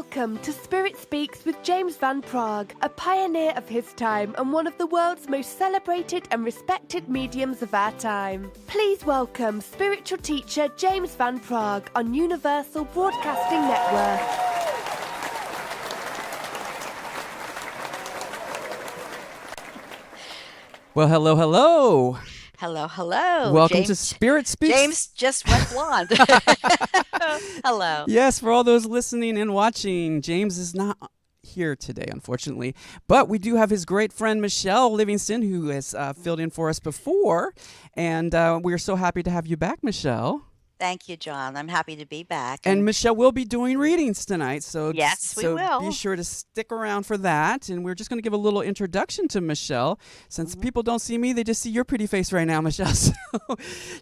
Welcome to Spirit Speaks with James Van Praagh, a pioneer of his time and one of the world's most celebrated and respected mediums of our time. Please welcome spiritual teacher James Van Praagh on Universal Broadcasting Network. Well, hello, hello. Hello, hello. Welcome to Spirit Speaks. James just went blonde. Hello. Yes, for all those listening and watching, James is not here today, unfortunately. But we do have his great friend, Michele Livingston, who has filled in for us before. And we are so happy to have you back, Michele. Thank you, John. I'm happy to be back. And Michele will be doing readings tonight. So yes, we will. Be sure to stick around for that. And we're just going to give a little introduction to Michele. Since people don't see me, they just see your pretty face right now, Michele. So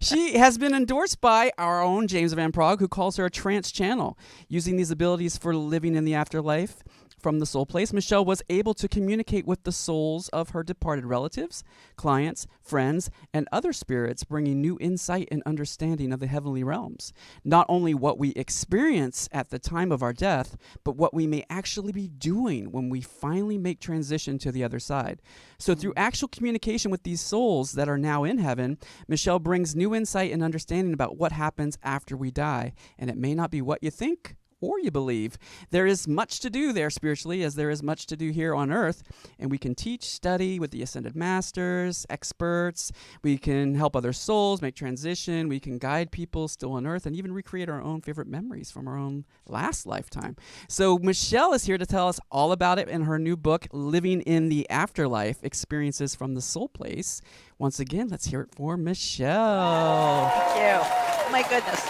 she has been endorsed by our own James Van Praagh, who calls her a trance channel. Using these abilities for living in the afterlife from the soul place, Michele was able to communicate with the souls of her departed relatives, clients, friends, and other spirits, bringing new insight and understanding of the heavenly realms. Not only what we experience at the time of our death, but what we may actually be doing when we finally make transition to the other side. So through actual communication with these souls that are now in heaven, Michele brings new insight and understanding about what happens after we die. And it may not be what you think or you believe. There is much to do there spiritually, as there is much to do here on earth, and we can teach, study with the ascended masters, experts. We can help other souls make transition. We can guide people still on earth and even recreate our own favorite memories from our own last lifetime. So Michele is here to tell us all about it in her new book, Living in the Afterlife, Experiences from the Soul Place. Once again, let's hear it for Michele. Thank you. Oh my goodness.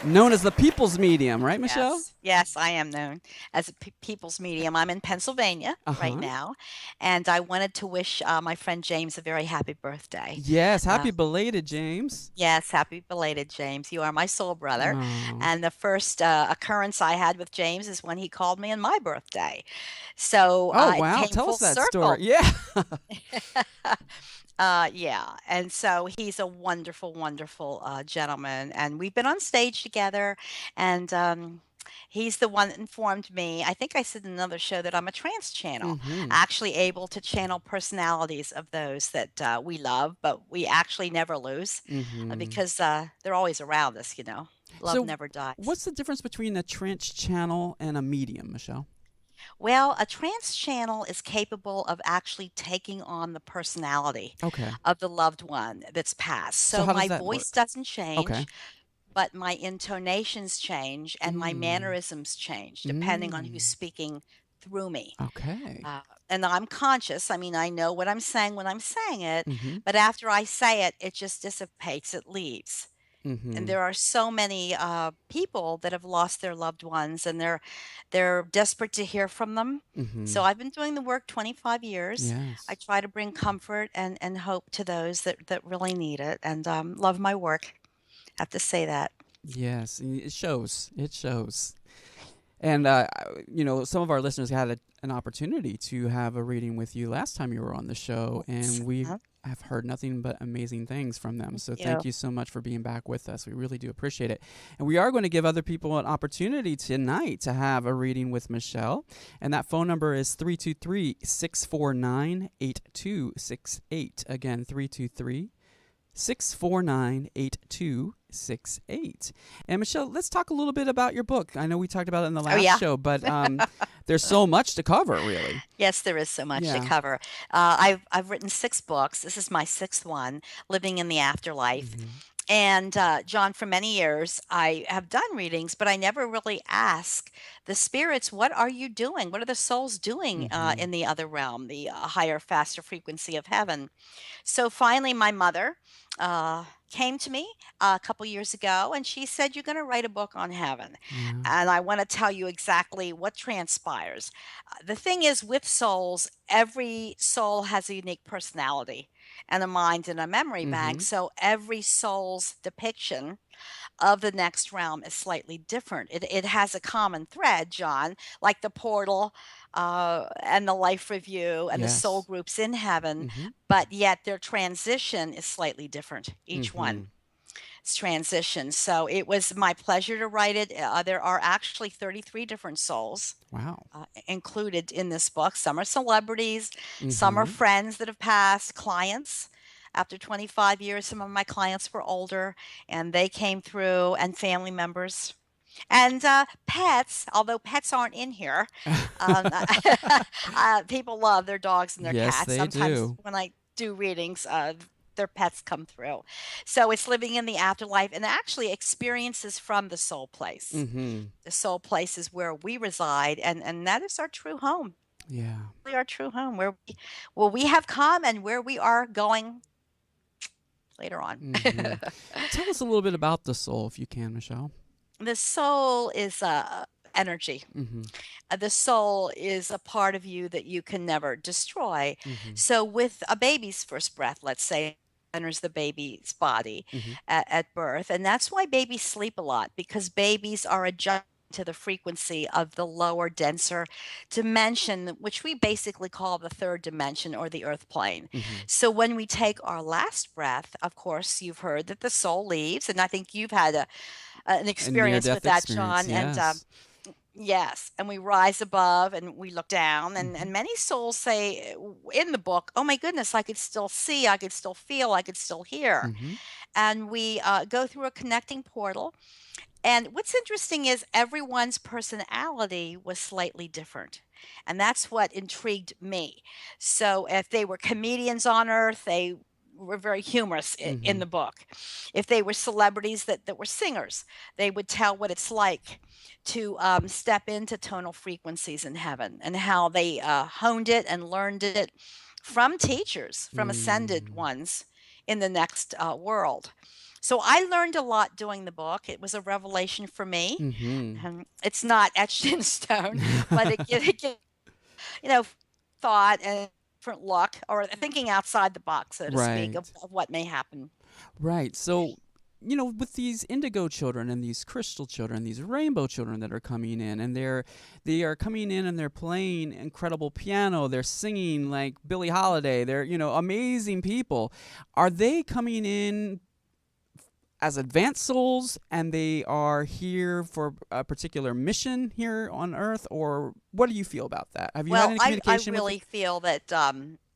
Known as the people's medium, right, Michele? Yes, I am known as a people's medium. I'm in Pennsylvania right now, and I wanted to wish my friend James a very happy birthday. Yes, happy belated, James. Yes, happy belated, James. You are my soul brother. And the first occurrence I had with James is when he called me on my birthday. So wow, it came tell full us that circle. story. Yeah. Yeah, and so he's a wonderful, wonderful gentleman, and we've been on stage together, and he's the one that informed me. I think I said in another show that I'm a trance channel, actually able to channel personalities of those that we love, but we actually never lose because they're always around us, you know. Love never dies. What's the difference between a trance channel and a medium, Michele? Well, a trance channel is capable of actually taking on the personality of the loved one that's passed. So my voice doesn't change, but my intonations change and my mannerisms change depending on who's speaking through me. And I'm conscious. I mean, I know what I'm saying when I'm saying it, but after I say it, it just dissipates, it leaves. And there are so many people that have lost their loved ones, and they're desperate to hear from them. So I've been doing the work 25 years. I try to bring comfort and hope to those that really need it, and love my work. I have to say that. Yes, it shows. It shows. And, you know, some of our listeners had an opportunity to have a reading with you last time you were on the show, and we have heard nothing but amazing things from them. So thank you so much for being back with us. We really do appreciate it. And we are going to give other people an opportunity tonight to have a reading with Michele. And that phone number is 323-649-8268. Again, 323-649-8268. And Michele, let's talk a little bit about your book. I know we talked about it in the last show, but there's so much to cover, really. Yes, there is so much to cover. I've written 6 books. This is my 6th one, Living in the Afterlife. And John, for many years, I have done readings, but I never really ask the spirits, what are you doing? What are the souls doing in the other realm, the higher, faster frequency of heaven? So finally, my mother came to me a couple years ago, and she said, you're going to write a book on heaven. And I want to tell you exactly what transpires. The thing is, with souls, every soul has a unique personality and a mind and a memory bank. So every soul's depiction of the next realm is slightly different. It has a common thread, John, like the portal and the life review and the soul groups in heaven, but yet their transition is slightly different, each one. transition. So it was my pleasure to write it. There are actually 33 different souls Wow. included in this book. Some are celebrities, some are Mm-hmm. friends that have passed, clients. After 25 years, some of my clients were older and they came through, and family members. And pets, although pets aren't in here, um, people love their dogs and their Yes, cats. they Sometimes do. when I do readings, their pets come through. So it's living in the afterlife and actually experiences from the soul place. Mm-hmm. The soul place is where we reside, and that is our true home. Yeah. Really our true home, where we have come and where we are going later on. Mm-hmm. Tell us a little bit about the soul, if you can, Michelle. The soul is energy. Mm-hmm. The soul is a part of you that you can never destroy. Mm-hmm. So, with a baby's first breath, let's say, enters the baby's body Mm-hmm. at birth. And that's why babies sleep a lot, because babies are adjusting to the frequency of the lower, denser dimension, which we basically call the third dimension or the earth plane. Mm-hmm. So, when we take our last breath, of course, you've heard that the soul leaves. And I think you've had an A experience with near-death that, experience, John. And yes. yes, and we rise above and we look down, Mm-hmm. and many souls say in the book, "Oh my goodness, I could still see, I could still feel, I could still hear." Mm-hmm. And we go through a connecting portal. And what's interesting is everyone's personality was slightly different. And that's what intrigued me. So if they were comedians on Earth, they were very humorous in Mm-hmm. the book. If they were celebrities that were singers, they would tell what it's like to step into tonal frequencies in heaven and how they honed it and learned it from teachers, from ascended Mm. ones in the next world. So I learned a lot doing the book. It was a revelation for me. Mm-hmm. It's not etched in stone, but it gives, you know, thought and different look, or thinking outside the box, so to speak, Right. of what may happen. Right. So, with these indigo children and these crystal children, these rainbow children that are coming in, and they are coming in and they're playing incredible piano, they're singing like Billie Holiday, they're, amazing people. Are they coming in as advanced souls and they are here for a particular mission here on Earth, or what do you feel about that? Have you had Well, any I communication with really feel that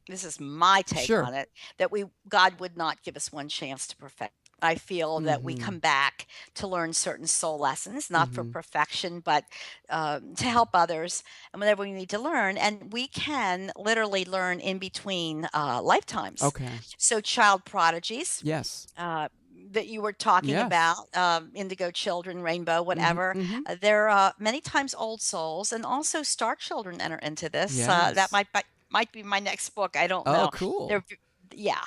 this is my take Sure. on it, that God would not give us one chance to perfect. I feel that we Mm-hmm. come back to learn certain soul lessons, not for Mm-hmm. perfection, but to help others and whatever we need to learn. And we can literally learn in between lifetimes. Okay. So, child prodigies, Yes. that you were talking Yes. about, indigo children, rainbow, Mm-hmm. whatever. Mm-hmm. They're many times old souls, and also star children enter into this. That Yes. might be my next book. I don't Oh, know. cool. They're yeah.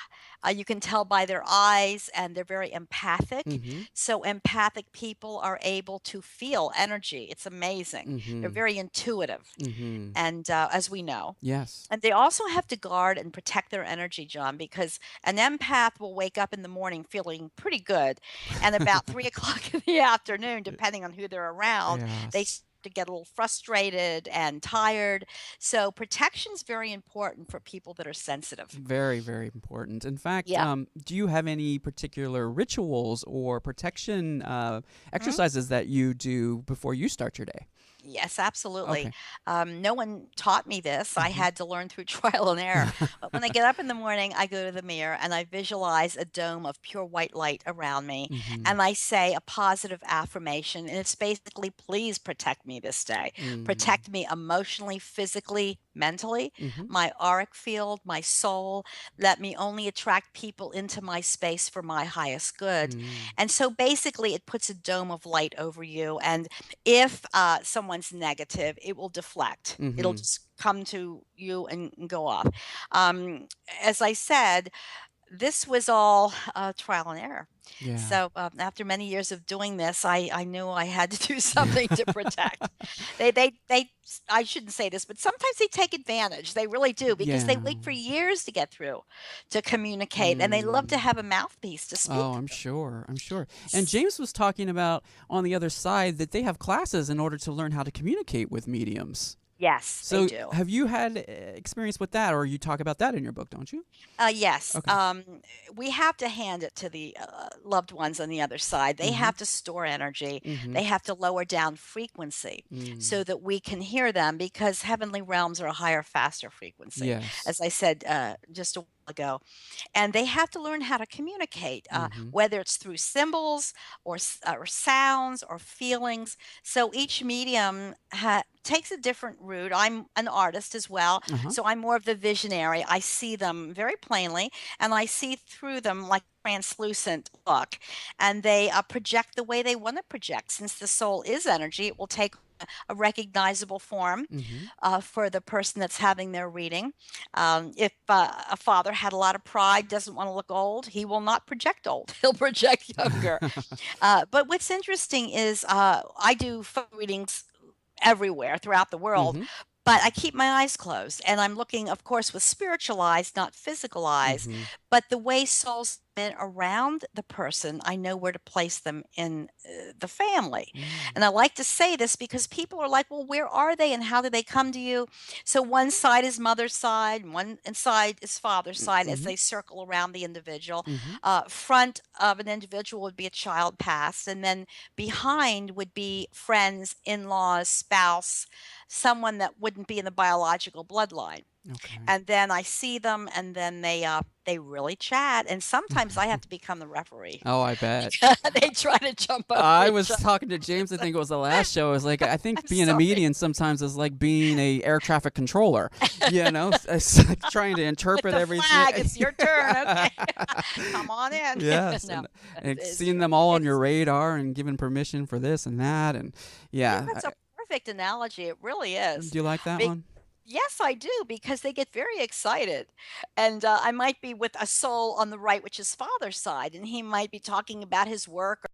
You can tell by their eyes, and they're very empathic. Mm-hmm. So empathic people are able to feel energy. It's amazing. They're Mm-hmm. very intuitive, Mm-hmm. and as we know. Yes. And they also have to guard and protect their energy, John, because an empath will wake up in the morning feeling pretty good. And about 3 o'clock in the afternoon, depending on who they're around, they Yes. start to get a little frustrated and tired. So protection is very important for people that are sensitive. Very, very important. In fact, Yeah. do you have any particular rituals or protection Mhm. exercises that you do before you start your day? Yes, absolutely. Okay. No one taught me this. I Mm-hmm. had to learn through trial and error. But when I get up in the morning, I go to the mirror and I visualize a dome of pure white light around me. Mm-hmm. And I say a positive affirmation. And it's basically, please protect me this day. Mm-hmm. Protect me emotionally, physically, mentally, Mm-hmm. my auric field, my soul. Let me only attract people into my space for my highest good. Mm-hmm. And so basically, it puts a dome of light over you. And if someone's negative, it will deflect. It'll Mm-hmm. just come to you and go off. Um, as I said, this was all trial and error. Yeah. So after many years of doing this, I knew I had to do something to protect. They. I shouldn't say this, but sometimes they take advantage. They really do, because they Yeah. wait for years to get through to communicate, and they love to Mm. have a mouthpiece to speak. Oh, I'm sure. I'm sure. And James was talking about on the other side that they have classes in order to learn how to communicate with mediums. Yes, they So do. have you had experience with that, or you talk about that in your book, don't you? Yes. Okay. We have to hand it to the loved ones on the other side. They Mm-hmm. have to store energy. Mm-hmm. They have to lower down frequency Mm. so that we can hear them, because heavenly realms are a higher, faster frequency, Yes. as I said just a while ago. And they have to learn how to communicate, Mm-hmm. whether it's through symbols or sounds or feelings. So each medium takes a different route. I'm an artist as well, Uh-huh. so I'm more of the visionary. I see them very plainly, and I see through them like translucent look, and they project the way they want to project. Since the soul is energy, it will take a recognizable form Mm-hmm. for the person that's having their reading. If a father had a lot of pride, doesn't want to look old, he will not project old. He'll project younger. But what's interesting is I do phone readings everywhere throughout the world, Mm-hmm. but I keep my eyes closed and I'm looking, of course, with spiritual eyes, not physical eyes. Mm-hmm. But the way souls been around the person, I know where to place them in the family. Mm. And I like to say this because people are like, well, where are they and how did they come to you? So one side is mother's side, and one side is father's side as Mm-hmm. they circle around the individual. Mm-hmm. Front of an individual would be a child past, and then behind would be friends, in laws, spouse, someone that wouldn't be in the biological bloodline. Okay. And then I see them, and then they really chat, and sometimes I have to become the referee Oh, I bet. because they try to jump over I each was other. talking to James, I think it was the last show. I was like, I think I'm being a sorry. medium sometimes is like being a air traffic controller, it's like trying to With interpret the everything. flag, it's your turn. Okay, come on in. Yes, No, and it's seeing true. them all on your It's radar and giving permission for this and that, and Yeah, yeah. that's a perfect analogy. It really Do is. you like that Be- one? Yes, I do, because they get very excited. And I might be with a soul on the right, which is father's side, and he might be talking about his work,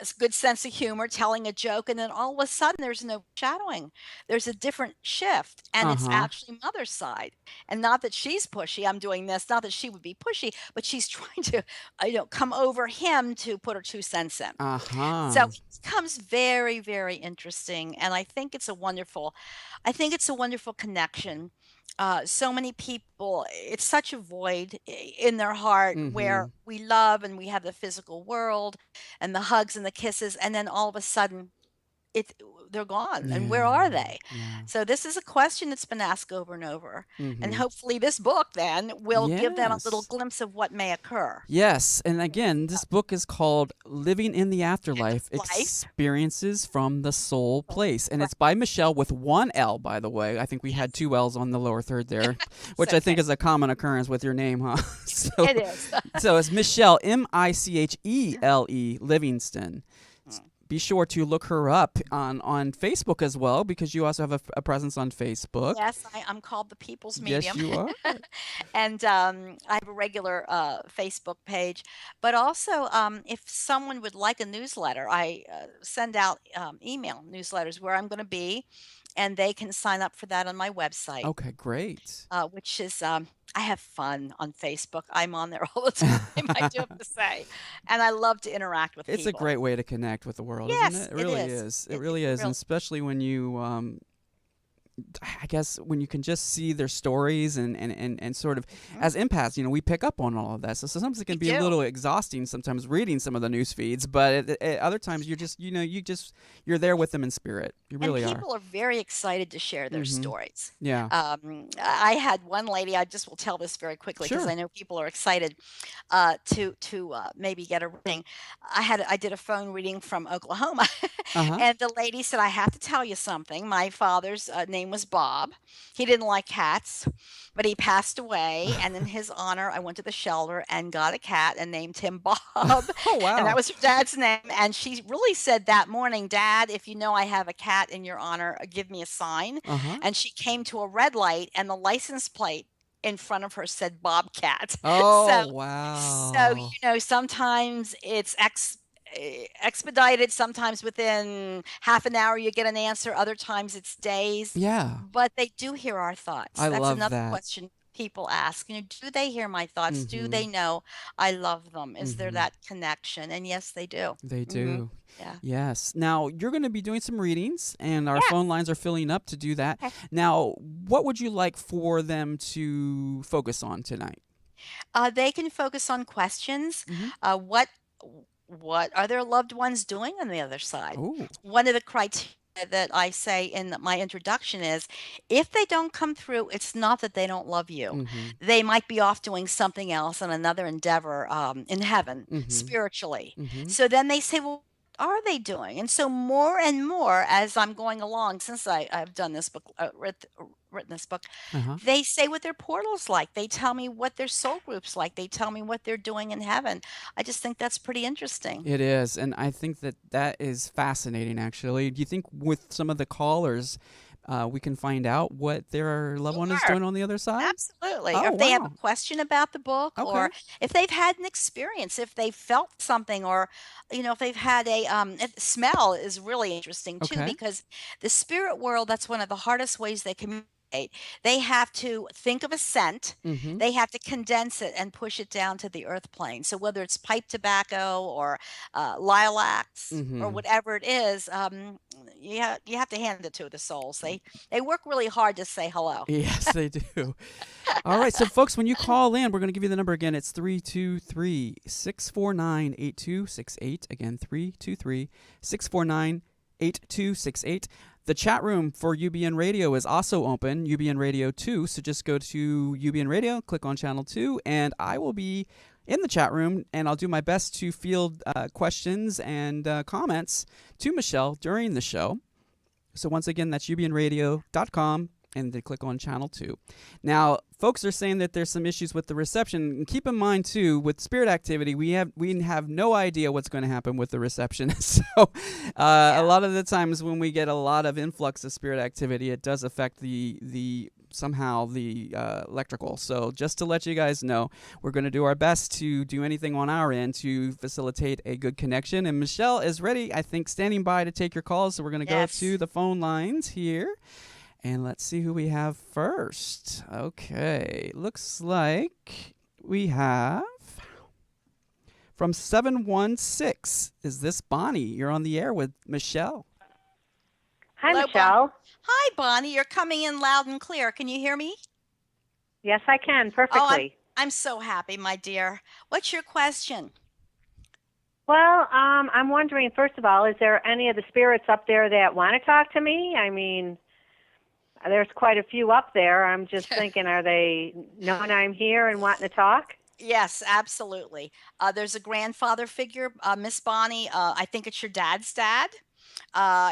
a good sense of humor, telling a joke, and then all of a sudden there's no shadowing. There's a different shift, and it's Uh-huh. actually mother's side. And not that she's pushy. I'm doing this, not that she would be pushy, but she's trying to, come over him to put her 2 cents in. So Uh-huh. it becomes very, very interesting, and I think it's a wonderful connection. So many people, it's such a void in their heart where Mm-hmm. we love and we have the physical world and the hugs and the kisses, and then all of a sudden it they're gone, and where Yeah. are they? Yeah. So this is a question that's been asked over and over, and Mm-hmm. hopefully this book then will give them a little Yes. glimpse of what may occur. Yes, and again, this book is called Living in the Afterlife Life. Experiences from the Soul Oh, Place. And right. it's by Michelle with one L, by the way. I think we had two L's on the lower third there, It's which I think okay. is a common occurrence with your name, huh? so, It is. so it's Michelle, Michele Livingston. Be sure to look her up on Facebook as well, because you also have a presence on Facebook. Yes, I'm called the People's Yes, Medium. you are. And I have a regular Facebook page. But also, if someone would like a newsletter, I send out email newsletters where I'm going to be, and they can sign up for that on my website, Okay, great. which is, I have fun on Facebook. I'm on there all the time, I do have to say. And I love to interact with It's a people. great way to connect with the world, isn't Yes, it? It it really is. is. It It really is, and really, especially when you I guess when you can just see their stories and sort of Mhm. as empaths, we pick up on all of that. So sometimes it We can be a do. little exhausting sometimes reading some of the news feeds, but at other times you're just, you're there with them in spirit. You And really are. people are very excited to share their Mhm. stories. Yeah. I had one lady. I just will tell this very quickly because Sure. I know people are excited to maybe get a reading. I did a phone reading from Oklahoma, Uh-huh. and the lady said, "I have to tell you something. My father's name was Bob. He didn't like cats, but he passed away, and in his honor, I went to the shelter and got a cat and named him Bob." Oh, And that wow. was her dad's name. And she really said that morning, "Dad, if you know I have a cat in your honor, give me a sign." Uh-huh. And she came to a red light, and the license plate in front of her said Bobcat. Oh, So wow. sometimes it's expedited, sometimes within half an hour you get an answer, other times it's days. Yeah. But they do hear our thoughts. I That's love another that. question. people ask, do they hear my thoughts? Do Mm-hmm. they know I love them? Is there Mm-hmm. that connection? And yes, they do. They Hmm. do. Yeah. Yes. Now, you're going to be doing some readings, and our Yeah. phone lines are filling up to do that. Okay. Now, what would you like for them to focus on tonight? They can focus on questions. Mm-hmm. What are their loved ones doing on the other side? Oh, One of the criteria that I say in my introduction is if they don't come through, it's not that they don't love you. mm-hmm. They might be off doing something else on another endeavor in heaven, Mm-hmm. spiritually. Mm-hmm. So then they say, well, what are they doing? And so more and more as I'm going along, since I've done this book, written this book, Uh-huh. they say what their portal's like. They tell me what their soul group's like. They tell me what they're doing in heaven. I just think that's pretty interesting. It is, and I think that that is fascinating, actually. Do you think with some of the callers, we can find out what their loved one is Sure. doing on the other side? Absolutely. Or Oh, if they have a wow. question about the book, Okay. or if they've had an experience, if they've felt something, or if they've had smell is really interesting too, Okay. because the spirit world, that's one of the hardest ways they communicate. They have to think of a scent, Mm-hmm. they have to condense it and push it down to the earth plane. So whether it's pipe tobacco or lilacs or Mm-hmm. whatever it is, you have to hand it to the souls. They work really hard to say hello. Yes, they do. All right, so folks, when you call in, we're going to give you the number again. It's 323-649-8268. Again, 323-649-8268. The chat room for UBN Radio is also open, UBN Radio 2. So just go to UBN Radio, click on Channel 2, and I will be in the chat room, and I'll do my best to field questions and comments to Michele during the show. So once again, that's ubnradio.com, and then click on Channel 2. Now, folks are saying that there's some issues with the reception. And keep in mind, too, with spirit activity, we have no idea what's going to happen with the reception. So a lot of the times when we get a lot of influx of spirit activity, it does affect the electrical. So just to let you guys know, we're going to do our best to do anything on our end to facilitate a good connection. And Michele is ready, I think, standing by to take your calls. So we're going to go to the phone lines here. And let's see who we have first. Okay, looks like we have from 716. Is this Bonnie? You're on the air with Michele. Hi, Hello, Michele. Hi, Bonnie. You're coming in loud and clear. Can you hear me? Yes, I can Oh, perfectly. I'm so happy, my dear. What's your question? Well, I'm wondering, first of all, is there any of the spirits up there that want to talk to me? I mean, there's quite a few up there. I'm just thinking, are they knowing I'm here and wanting to talk? Yes, absolutely. There's a grandfather figure, Miss Bonnie. I think it's your dad's dad.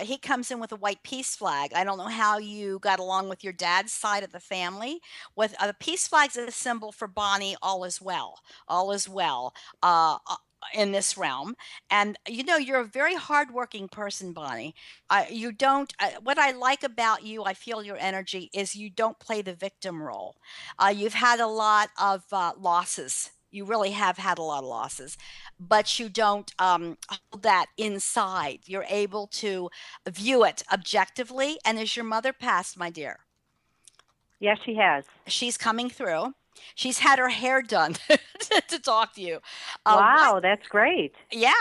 He comes in with a white peace flag. I don't know how you got along with your dad's side of the family. With the peace flag's a symbol for Bonnie. All is well. All is well. In this realm, and you're a very hardworking person, Bonnie. You don't. What I like about you, I feel your energy is you don't play the victim role. You've had a lot of losses. You really have had a lot of losses, but you don't hold that inside. You're able to view it objectively. And is your mother passed, my dear? Yes, she has. She's coming through. She's had her hair done to talk to you. Wow, that's great. Yeah,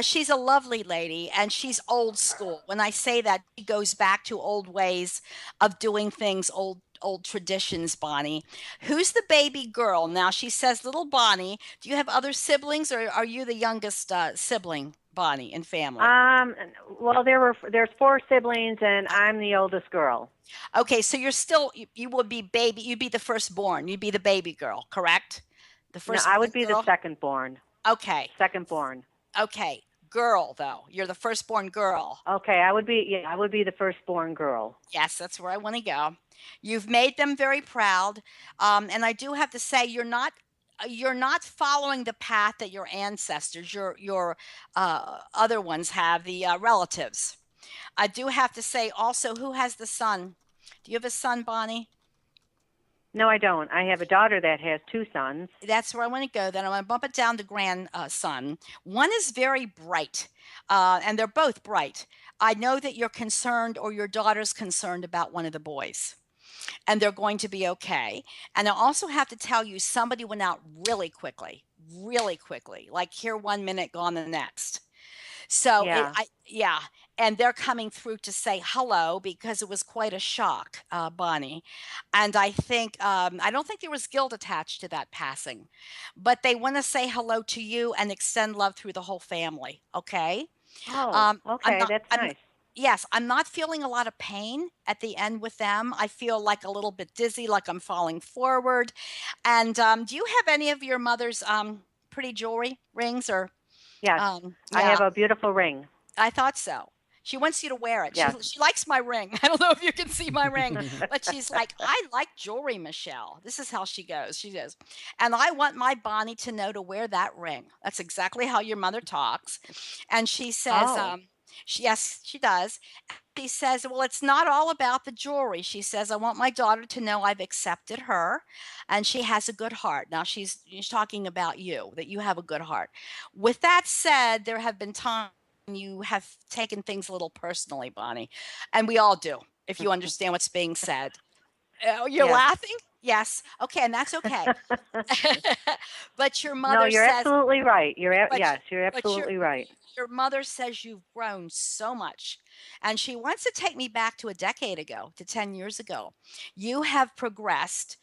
she's a lovely lady, and she's old school. When I say that, she goes back to old ways of doing things, old traditions, Bonnie. Who's the baby girl? Now, she says little Bonnie. Do you have other siblings, or are you the youngest sibling, Bonnie, in family? Well, there's 4 siblings, and I'm the oldest girl. Okay, so you would be baby. You'd be the firstborn. You'd be the baby girl, correct? The No, first. I would be girl? the secondborn. Okay. Secondborn. Okay. Girl, though. You're the firstborn girl. Okay, I would be the firstborn girl. Yes, that's where I want to go. You've made them very proud. And I do have to say, you're not following the path that your ancestors, your other ones have, the relatives. I do have to say also, who has the son? Do you have a son, Bonnie? No, I don't. I have a daughter that has 2 sons. That's where I want to go. Then I'm going to bump it down to grandson. One is very bright, and they're both bright. I know that you're concerned, or your daughter's concerned about one of the boys. and they're going to be okay. And I also have to tell you, somebody went out really quickly, like here 1 minute, gone the next. So Yeah. yeah, and they're coming through to say hello because it was quite a shock, Bonnie. And I don't think there was guilt attached to that passing, but they want to say hello to you and extend love through the whole family. Okay. Oh, I'm okay. not. That's nice. Yes, I'm not feeling a lot of pain at the end with them. I feel like a little bit dizzy, like I'm falling forward. And do you have any of your mother's pretty jewelry rings or Yes. I yeah, have a beautiful ring. I thought so. She wants you to wear it. Yes. She likes my ring. I don't know if you can see my ring, but she's like, I like jewelry, Michelle. This is how she goes. She goes, and I want my Bonnie to know to wear that ring. That's exactly how your mother talks. And she says, Oh. yes, she does. She says, well, it's not all about the jewelry. She says, I want my daughter to know I've accepted her and she has a good heart. Now she's talking about you, that you have a good heart. With that said, there have been times you have taken things a little personally, Bonnie, and we all do, if you understand what's being said. You're Yes. laughing? Yes. Okay, and that's okay. But your No, mother you're says, absolutely right. but Yes, you're but absolutely right. your mother says you've grown so much, and she wants to take me back to a decade ago, to 10 years ago. You have progressed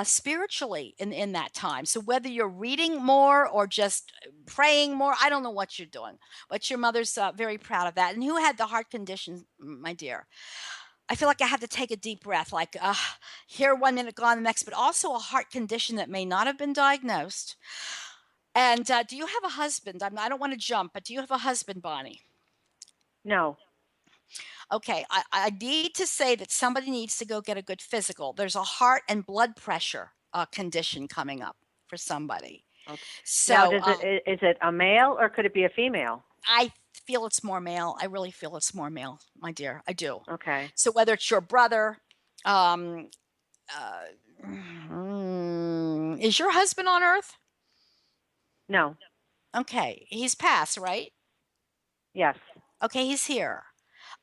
spiritually in that time. So whether you're reading more or just praying more, I don't know what you're doing, but your mother's very proud of that. And who had the heart condition, my dear? I feel like I have to take a deep breath, like here 1 minute, gone the next, but also a heart condition that may not have been diagnosed. And do you have a husband? I don't want to jump, but do you have a husband, Bonnie? No. Okay, I need to say that somebody needs to go get a good physical. There's a heart and blood pressure condition coming up for somebody. Okay. Now, So is it a male or could it be a female? I feel it's more male. I really feel it's more male, my dear. I do. Okay. So whether it's your brother, um, is your husband on Earth? No. Okay, he's passed, right? Yes. Okay, he's here.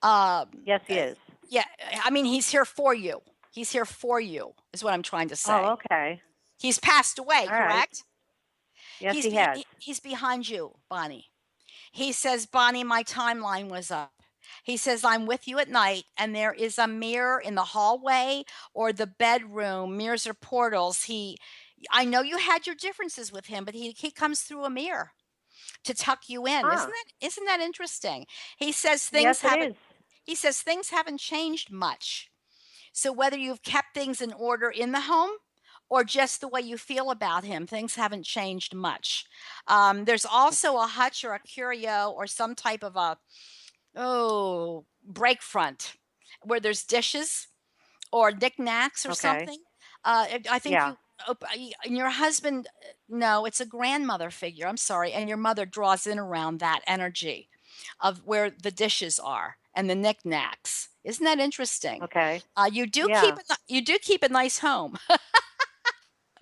Yes, he is. Yeah, I mean, he's here for you. He's here for you, is what I'm trying to say. Oh, okay. He's passed away, All right. correct? Yes, he has. He's behind you, Bonnie. He says, Bonnie, my timeline was up. He says, I'm with you at night, and there is a mirror in the hallway or the bedroom. Mirrors are portals. I know you had your differences with him, but he comes through a mirror to tuck you in. Huh. Isn't that interesting? He says Yes, it is. he says things haven't changed much. So whether you've kept things in order in the home or just the way you feel about him, things haven't changed much. There's also a hutch or a curio or some type of break front where there's dishes or knickknacks or Okay. something. I think Yeah. and your husband, no, it's a grandmother figure. I'm sorry. And your mother draws in around that energy of where the dishes are and the knickknacks. Isn't that interesting? Okay. You do Yeah. keep a nice home.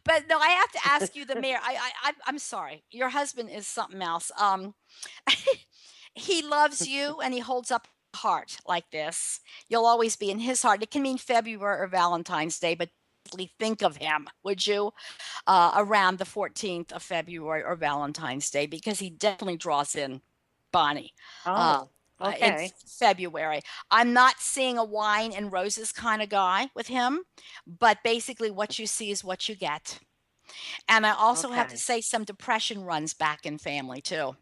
But no, I have to ask you, the mayor. I'm sorry. Your husband is something else. He loves you and he holds up a heart like this. You'll always be in his heart. It can mean February or Valentine's Day, but think of him, would you, around the 14th of February or Valentine's Day, because he definitely draws in Bonnie. Oh, In okay. February. I'm not seeing a wine and roses kind of guy with him, but basically what you see is what you get. And I also have to Okay. say some depression runs back in family too.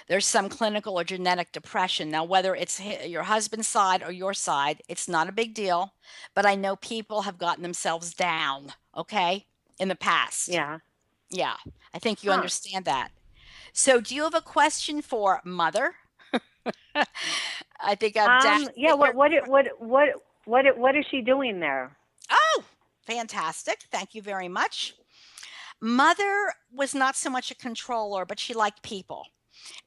There's some clinical or genetic depression. Now, whether it's your husband's side or your side, it's not a big deal. But I know people have gotten themselves down, okay, in the past. Yeah. Yeah, I think you Huh. understand that. So, do you have a question for Mother? I think I'm Yeah. What is she doing there? Oh, fantastic. Thank you very much. Mother was not so much a controller, but she liked people.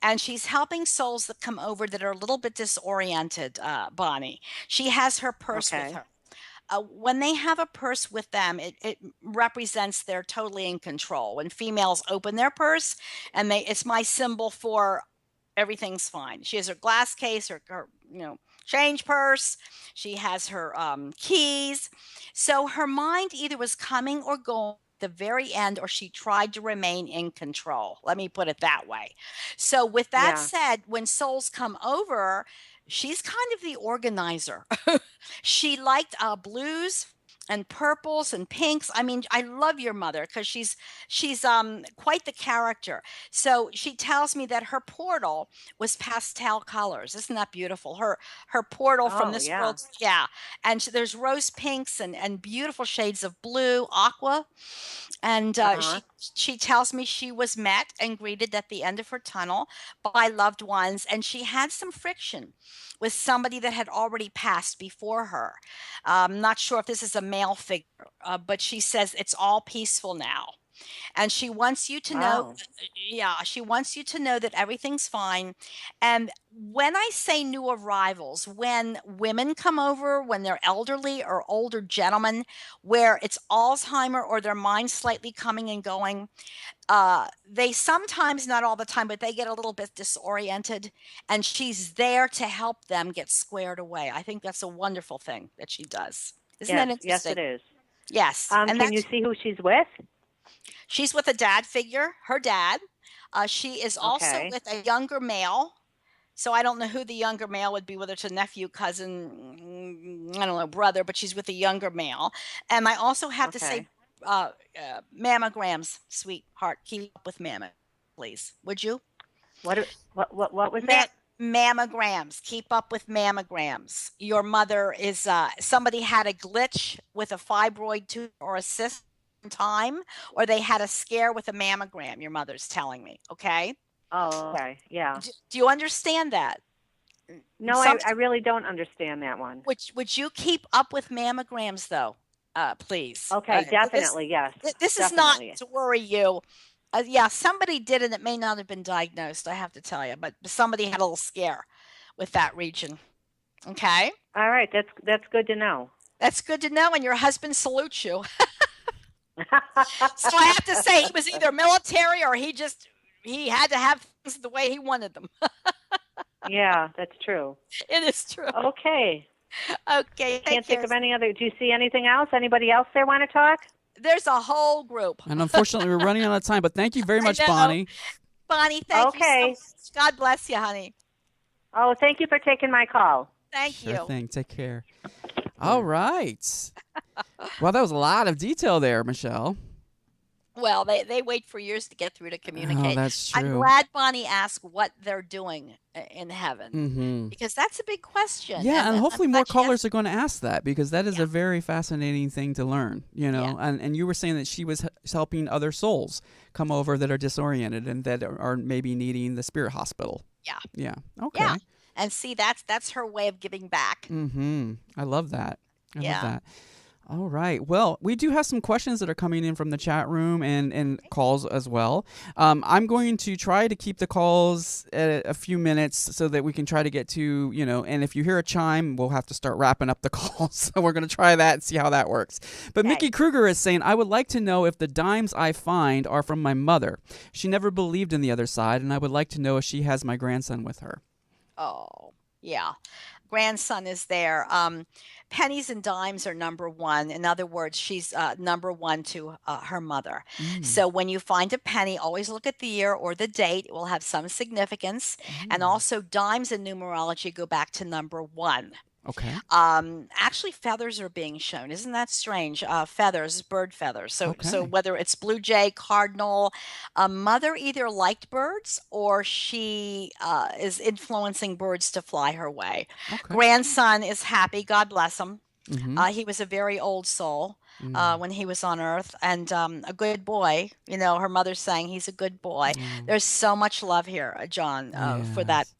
And she's helping souls that come over that are a little bit disoriented, Bonnie. She has her purse with Okay. her. When they have a purse with them, it represents they're totally in control. When females open their purse, and it's my symbol for everything's fine. She has her glass case, her change purse. She has her keys. So her mind either was coming or going at the very end, or she tried to remain in control. Let me put it that way. So with that Yeah. said, when souls come over, she's kind of the organizer. She liked blues and purples and pinks. I mean, I love your mother because she's quite the character. So she tells me that her portal was pastel colors. Isn't that beautiful? Her portal from Oh, this yeah. world, yeah. And there's rose pinks and beautiful shades of blue, aqua. And Uh-huh. she tells me she was met and greeted at the end of her tunnel by loved ones, and she had some friction with somebody that had already passed before her. I'm not sure if this is a male figure, but she says it's all peaceful now. And she wants you to know, Wow. yeah, she wants you to know that everything's fine. And when I say new arrivals, when women come over, when they're elderly or older gentlemen, where it's Alzheimer or their mind slightly coming and going, they sometimes, not all the time, but they get a little bit disoriented, and she's there to help them get squared away. I think that's a wonderful thing that she does. Isn't Yes, that yes, interesting? it is. Yes. And Can you that's see who she's with? she's with a dad figure, her dad. She is also Okay. with a younger male. So I don't know who the younger male would be, whether it's a nephew, cousin, I don't know, brother, but she's with a younger male. And I also have to say, Okay. mammograms, sweetheart, keep up with mammoth, please. Would you? What was Ma- that? mammograms, keep up with mammograms. Your mother is, somebody had a glitch with a fibroid tumor or a cyst in time, or they had a scare with a mammogram, your mother's telling me. Okay. Oh, okay. Yeah. Do you understand that? No, Some, I really don't understand that one. would you keep up with mammograms though, please? Okay, This definitely, yes. this is not Definitely. to worry you. Yeah, somebody did, and it may not have been diagnosed. I have to tell you, but somebody had a little scare with that region. Okay, All right, that's good to know. that's good to know, and your husband salutes you. So I have to say, he was either military or he had to have things the way he wanted them. Yeah, that's true. It is true. Okay. Okay, Can't think of any other. Do you see anything else? Anybody else there want to talk? There's a whole group. And unfortunately, we're running out of time, but thank you very much, know. Bonnie. Bonnie, thank you so Okay. much. God bless you, honey. Oh, thank you for taking my call. Thank Sure you. thing. Take care. All right. Well, that was a lot of detail there, Michele. Well, they wait for years to get through to communicate. Oh, that's true. I'm glad Bonnie asked what they're doing in heaven, Mm-hmm. because that's a big question. Yeah, and hopefully I'm more glad she asked. callers are going to ask that, because that is Yeah. a very fascinating thing to learn, you know. Yeah. And you were saying that she was helping other souls come over that are disoriented and that are maybe needing the spirit hospital. Yeah. Yeah. Okay. Yeah. And see, that's her way of giving back. Mm-hmm. I love that. I love Yeah. that. All right. Well, we do have some questions that are coming in from the chat room and calls as well. I'm going to try to keep the calls at a few minutes so that we can try to get to, you know, and if you hear a chime, we'll have to start wrapping up the calls. So we're going to try that and see how that works. But Okay. Mickey Kruger is saying, I would like to know if the dimes I find are from my mother. She never believed in the other side, and I would like to know if she has my grandson with her. Oh, yeah. Grandson is there. Pennies and dimes are number one. In other words, she's number one to her mother. So when you find a penny, always look at the year or the date. It will have some significance. And also, dimes in numerology go back to number one. Okay. Actually, feathers are being shown. Isn't that strange? Feathers, bird feathers. So Okay. whether it's blue jay, cardinal, mother either liked birds or she is influencing birds to fly her way. Okay. Grandson is happy. God bless him. Mm-hmm. He was a very old soul when he was on earth, and a good boy. You know, her mother's saying he's a good boy. There's so much love here, John, for that. Yes.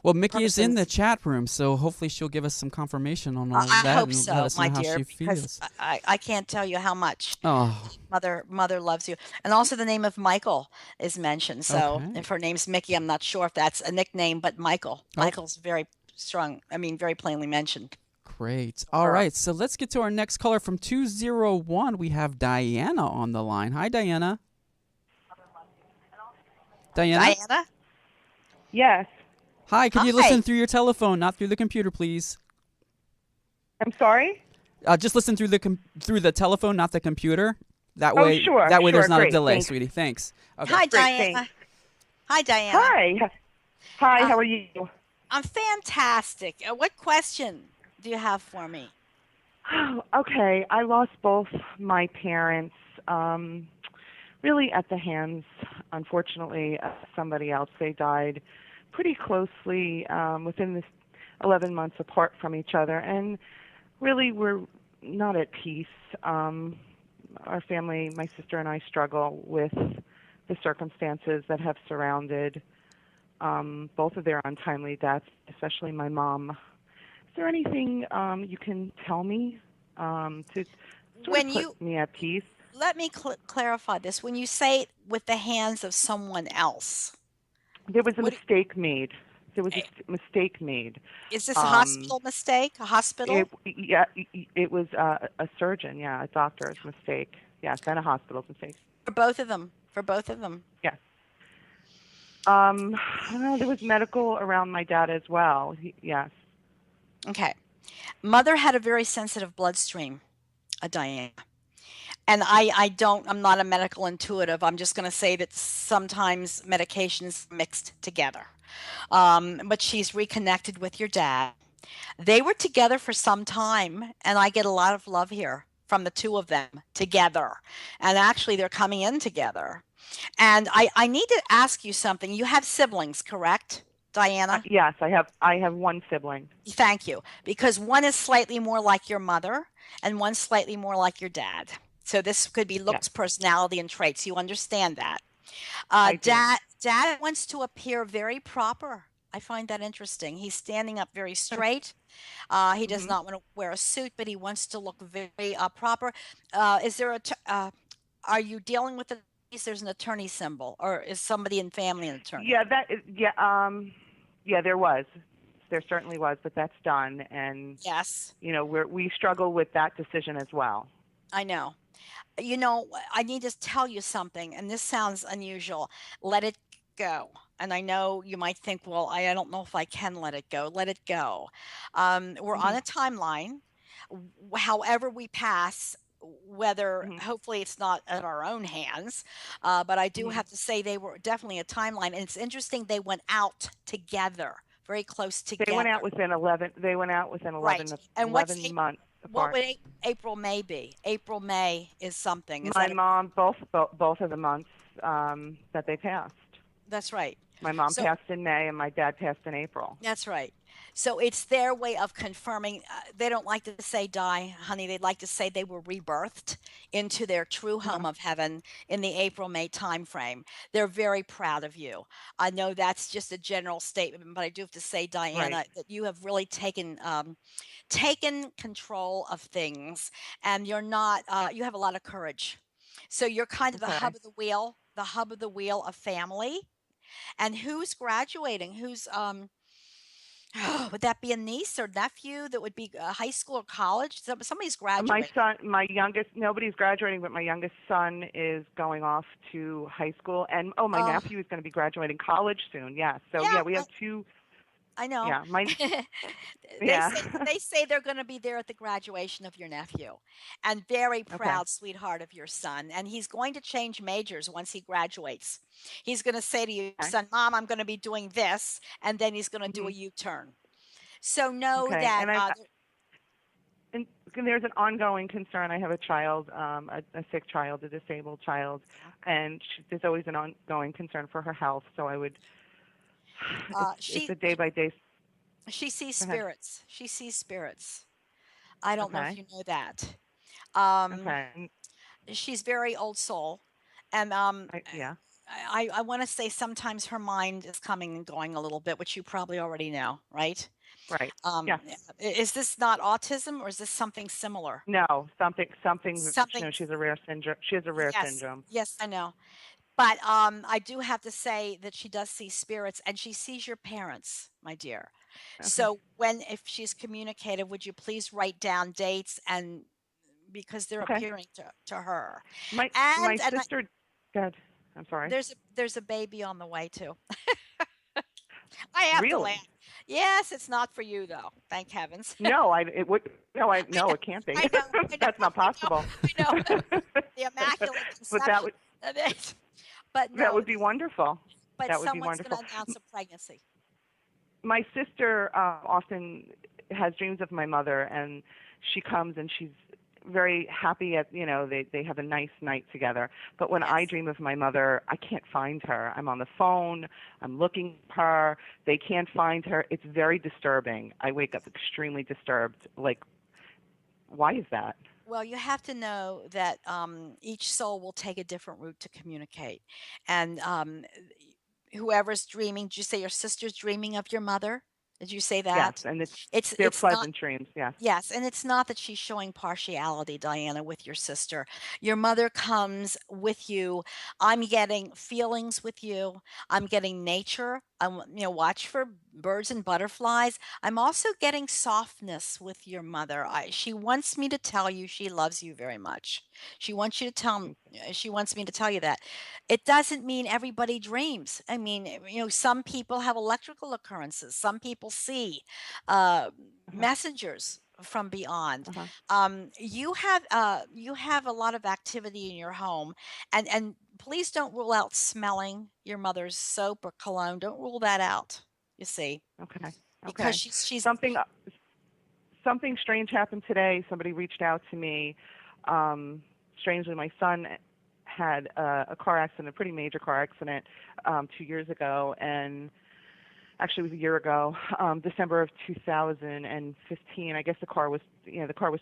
Well, Mickey is in the person's- chat room, so hopefully she'll give us some confirmation on all of I that hope and so, let us know my how dear, she because feels. I can't tell you how much Oh, mother loves you. And also the name of Michael is mentioned. So Okay. if her name's Mickey, I'm not sure if that's a nickname, but Michael. Oh. Michael's very strong. I mean, very plainly mentioned. great. All right, so let's get to our next caller from 201. We have Diana on the line. Hi, Diana. Diana? Diana? Yes. Hi, can you Hi. listen through your telephone, not through the computer, please? I'm sorry? Just listen through the telephone, not the computer. That Oh, way, sure, there's not a great, delay, thanks. sweetie. Thanks. Okay. Hi, Great, Diana. thanks. Hi, Diana. Hi. Hi, Uh, how are you? I'm fantastic. What question do you have for me? Okay, I lost both my parents really at the hands, unfortunately, of somebody else. They died pretty closely within this 11 months apart from each other, and really we're not at peace. Our family, my sister and I, struggle with the circumstances that have surrounded both of their untimely deaths, especially my mom. Is there anything you can tell me to sort of put me at peace? Let me clarify this. When you say with the hands of someone else, There was a mistake made. There was a mistake made. Is this a hospital mistake? A hospital? It was a surgeon, a doctor's mistake. Yes, and a hospital's mistake. For both of them. For both of them. Yes. There was medical around my dad as well. Yes. Okay. Mother had a very sensitive bloodstream, Diana. And I'm not a medical intuitive. I'm just going to say that sometimes medications mixed together. But she's reconnected with your dad. They were together for some time, and I get a lot of love here from the two of them together. And actually, they're coming in together. And I need to ask you something. You have siblings, correct, Diana? Yes, I have one sibling. Thank you. Because one is slightly more like your mother, and one's slightly more like your dad. So this could be looks, personality, and traits. You understand that? Dad wants to appear very proper. I find that interesting. He's standing up very straight. He does not want to wear a suit, but he wants to look very proper. Is there are you dealing with there's an attorney symbol, or is somebody in family an attorney? There certainly was, but that's done, and yes, we struggle with that decision as well. I know. I need to tell you something, and this sounds unusual. Let it go. And I know you might think, well, I don't know if I can let it go. Let it go. We're on a timeline. However we pass, whether hopefully it's not at our own hands, but I do have to say they were definitely a timeline. And it's interesting they went out together, very close together. They went out within 11 right. And 11 months. What would April, May be? April, May is something. My mom, both of the months that they passed. That's right. My mom passed in May and my dad passed in April. That's right. So it's their way of confirming. They don't like to say die, honey. They'd like to say they were rebirthed into their true home of heaven in the April-May time frame. They're very proud of you. I know that's just a general statement, but I do have to say, Diana, that you have really taken control of things, and you're not. You have a lot of courage. So you're kind of the hub of the wheel of family. And who's graduating? Who's would that be a niece or nephew? That would be high school or college? Somebody's graduating. My youngest, nobody's graduating, but my youngest son is going off to high school. And my nephew is going to be graduating college soon. Yeah. So we have two. I know. Yeah, they say they're going to be there at the graduation of your nephew, and very proud sweetheart of your son. And he's going to change majors once he graduates. He's going to say to you, son, Mom, I'm going to be doing this, and then he's going to do a U-turn. So know that. And there's an ongoing concern. I have a child, a sick child, a disabled child, and there's always an ongoing concern for her health. So I would. It's a day by day. She sees spirits. She sees spirits. I don't know if you know that. She's very old soul, and I want to say sometimes her mind is coming and going a little bit, which you probably already know, right? Right. Is this not autism, or is this something similar? No, something. She's a rare syndrome. She has a rare syndrome. Yes, I know. But I do have to say that she does see spirits, and she sees your parents, my dear. So if she's communicative, would you please write down dates, and because they're appearing to her. My sister. Good. I'm sorry. There's a baby on the way too. I have to Really? laugh. Yes, it's not for you though. Thank heavens. No, it would. No, no, it can't be. I know. That's not possible. I know. The Immaculate But that Conception would of it. But that no, would be wonderful. but That would be someone's going wonderful. to announce a pregnancy. My sister often has dreams of my mother, and she comes and she's very happy at, they have a nice night together. But when I Yes. dream of my mother, I can't find her. I'm on the phone, I'm looking for her, they can't find her. It's very disturbing. I wake up extremely disturbed. Like, why is that? Well, you have to know that each soul will take a different route to communicate. And whoever's dreaming, did you say your sister's dreaming of your mother? Did you say Yes, that? and they're It's not. pleasant dreams. Yes. Yes, and it's not that she's showing partiality, Diana, with your sister. Your mother comes with you. I'm getting feelings with you. I'm getting nature. Watch for birds and butterflies. I'm also getting softness with your mother. She wants me to tell you she loves you very much. She wants you to tell me. She wants me to tell you that. It doesn't mean everybody dreams. I mean, some people have electrical occurrences. Some people see. Uh, Uh-huh. Messengers from beyond. Uh-huh. You have a lot of activity in your home, and please don't rule out smelling your mother's soap or cologne. Don't rule that out. You see, Okay. because Okay. she's Something strange happened today. Somebody reached out to me. Strangely, my son had a car accident, a pretty major car accident, 2 years ago, and actually it was a year ago, December of 2015. I guess the car was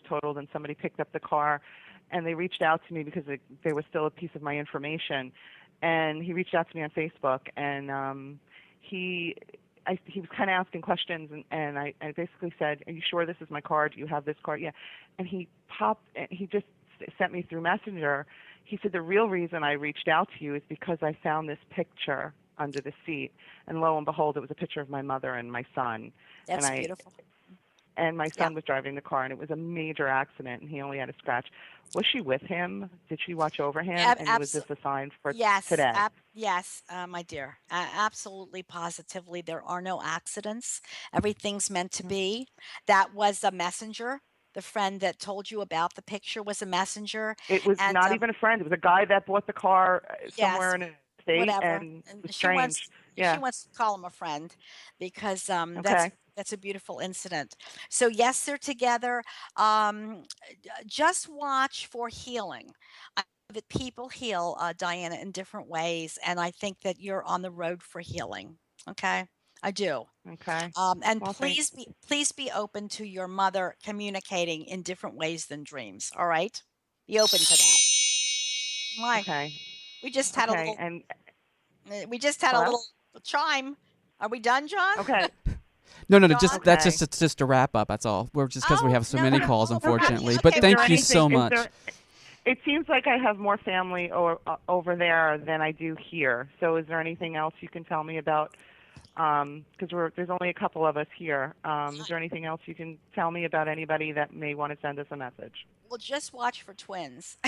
totaled, and somebody picked up the car, and they reached out to me because there was still a piece of my information, and he reached out to me on Facebook, and he was kind of asking questions, and I basically said, "Are you sure this is my car? Do you have this car?" Yeah, and he just sent me through Messenger. He said, "The real reason I reached out to you is because I found this picture under the seat, and lo and behold, it was a picture of my mother and my son." that's and beautiful. my Yeah. son was driving the car, and it was a major accident, and he only had a scratch. Was she with him? Did she watch over him? And was this a sign for Yes, today? yes, my dear. Absolutely, positively, there are no accidents. Everything's meant to be. That was a messenger. The friend that told you about the picture was a messenger, It was and not even a friend. It was a guy that bought the car somewhere yes, in a state, whatever. and it And was she wants strange. she Yeah. wants to call him a friend because Okay. that's a beautiful incident. So yes, they're together. Just watch for healing. I know that people heal, Diana, in different ways, and I think that you're on the road for healing. Okay, I do. Okay. And Well, thank. please be open to your mother communicating in different ways than dreams. All right, be open to that. Why? Okay. We just had a Okay. little. And We just had a hello. little chime. Are we done, John? Okay. No, John? that's Okay. just a wrap up. That's all. We're just because we Oh, have so no. many calls, Oh, unfortunately. okay, But okay, thank well, you so much. It seems like I have more family over there than I do here. So is there anything else you can tell me about? Because there's only a couple of us here. Is there anything else you can tell me about anybody that may want to send us a message? Well, just watch for twins.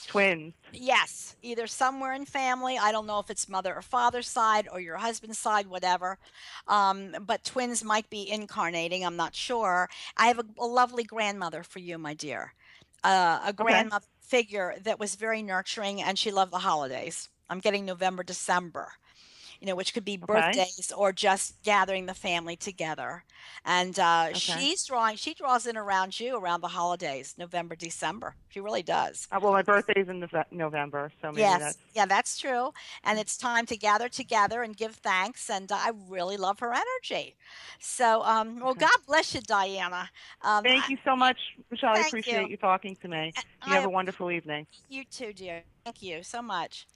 Twins. Yes, either somewhere in family. I don't know if it's mother or father's side or your husband's side, whatever. But twins might be incarnating. I'm not sure. I have a lovely grandmother for you, my dear. A Okay. grandmother figure that was very nurturing, and she loved the holidays. I'm getting November, December. Which could be Okay. birthdays or just gathering the family together. And Okay. she draws in around you around the holidays, November, December. She really does. Well, my birthday's in November, so maybe Yes, that's. yeah, that's true. And it's time to gather together and give thanks. And I really love her energy. So, well, Okay. God bless you, Diana. Thank you so much, Michelle. I Thank appreciate you. you talking to me. You I have a wonderful evening. You too, dear. Thank you so much.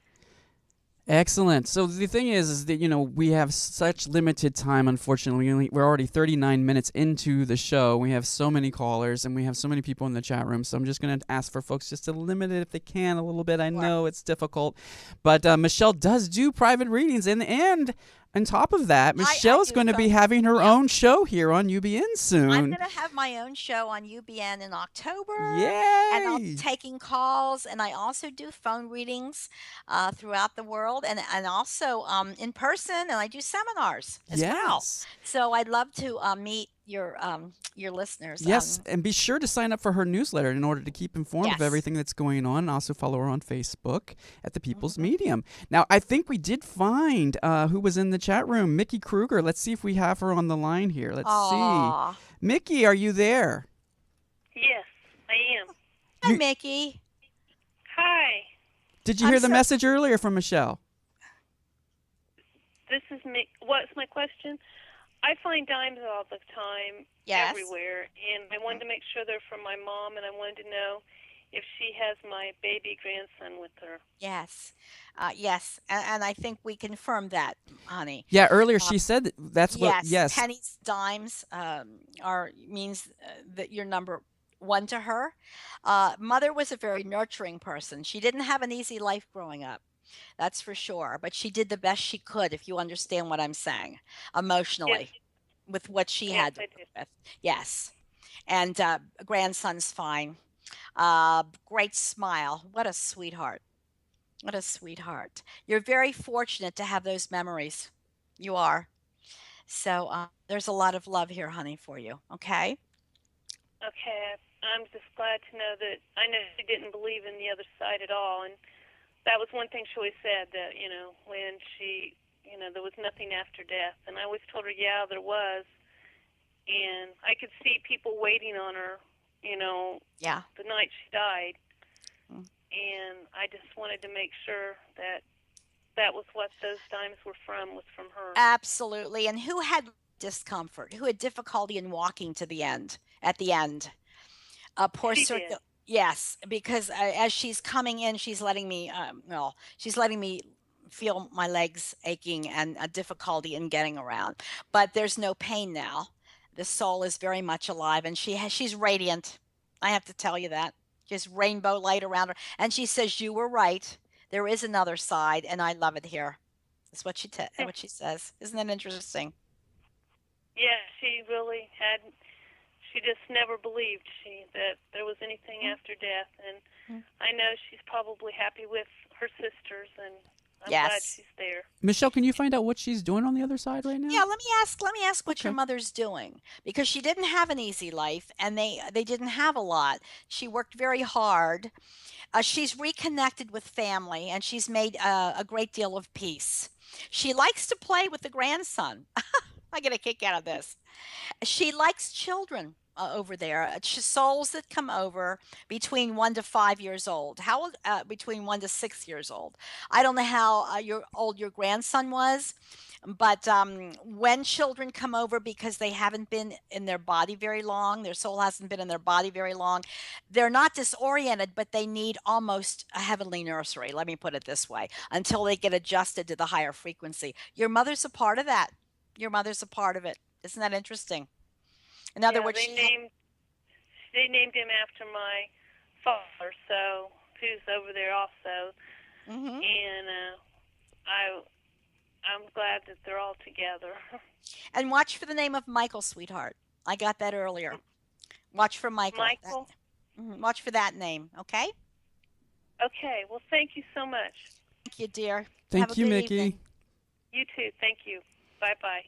Excellent. So the thing is that we have such limited time. Unfortunately, we're already 39 minutes into the show. We have so many callers and we have so many people in the chat room. So I'm just going to ask for folks just to limit it if they can a little bit. I know it's difficult, but Michelle does do private readings, and On top of that, I Michelle's do going to be phone. having her Yep. own show here on UBN I'm soon. going to have my own show on UBN in October, and I'll be Yay! taking calls, and I also do phone readings throughout the world, and also in person, and I do seminars as well. Yes. So I'd love to meet your listeners. Yes, and be sure to sign up for her newsletter in order to keep informed of Yes. everything that's going on, and also follow her on Facebook at The People's Hmm. Medium. Now, I think we did find who was in the chat room, Mickey Kruger. Let's see if we have her on the line here. Let's see. Aw. Mickey, are you there? Yes, I am. Hi, You- Mickey. Hi, Did you I'm hear the so- message earlier from Michelle? this is me. What's my question? I find dimes all the time, Yes. everywhere, and I wanted to make sure they're from my mom, and I wanted to know if she has my baby grandson with her. Yes. Yes. And I think we confirmed that, honey. Yeah, earlier she said that's what. Yes. Yes. Pennies, dimes are means that you're number one to her. Mother was a very nurturing person. She didn't have an easy life growing up. That's for sure. But she did the best she could, if you understand what I'm saying, emotionally, with what she Yes, had to I live do. with. Yes. And grandson's fine. Great smile. What a sweetheart. What a sweetheart. You're very fortunate to have those memories. You are. So there's a lot of love here, honey, for you. Okay? Okay, I'm just glad to know that I know she didn't believe in the other side at all, and that was one thing she always said, that, when she, there was nothing after death, and I always told her, yeah, there was, and I could see people waiting on her, Yeah. the night she died, Mm. and I just wanted to make sure that that was what those dimes were from, was from her. Absolutely. And who had discomfort? Who had difficulty in walking to the end, at the end? Poor She Circle. did. Yes, because as she's coming in, she's letting me, she's letting me feel my legs aching and a difficulty in getting around. But there's no pain now. The soul is very much alive, and she's radiant. I have to tell you that. Just rainbow light around her. And she says, "You were right. There is another side, and I love it here." That's what what she says. Isn't that interesting? Yeah, she really had. She just never believed that there was anything after death, and I know she's probably happy with her sisters, and I'm glad Yes. she's there. Michelle, can you find out what she's doing on the other side right now? Yeah, let me ask what your Okay. mother's doing, because she didn't have an easy life, and they didn't have a lot. She worked very hard. She's reconnected with family, and she's made a great deal of peace. She likes to play with the grandson. I get a kick out of this. She likes children over there. Souls that come over between 1 to 5 years old. How old? Between 1 to 6 years old. I don't know how old your grandson was, but when children come over because they haven't been in their body very long, their soul hasn't been in their body very long, they're not disoriented, but they need almost a heavenly nursery. Let me put it this way, until they get adjusted to the higher frequency. Your mother's a part of that. Your mother's a part of it. Isn't that interesting? In other Yeah, words, they named him after my father, so who's over there also, Mhm. and I'm glad that they're all together. And watch for the name of Michael, sweetheart. I got that earlier. Watch for Michael. Michael? Watch for that name, okay? Okay, well, thank you so much. Thank you, dear. Thank Have a you, good Mickey. evening. You too. Thank you. Bye-bye.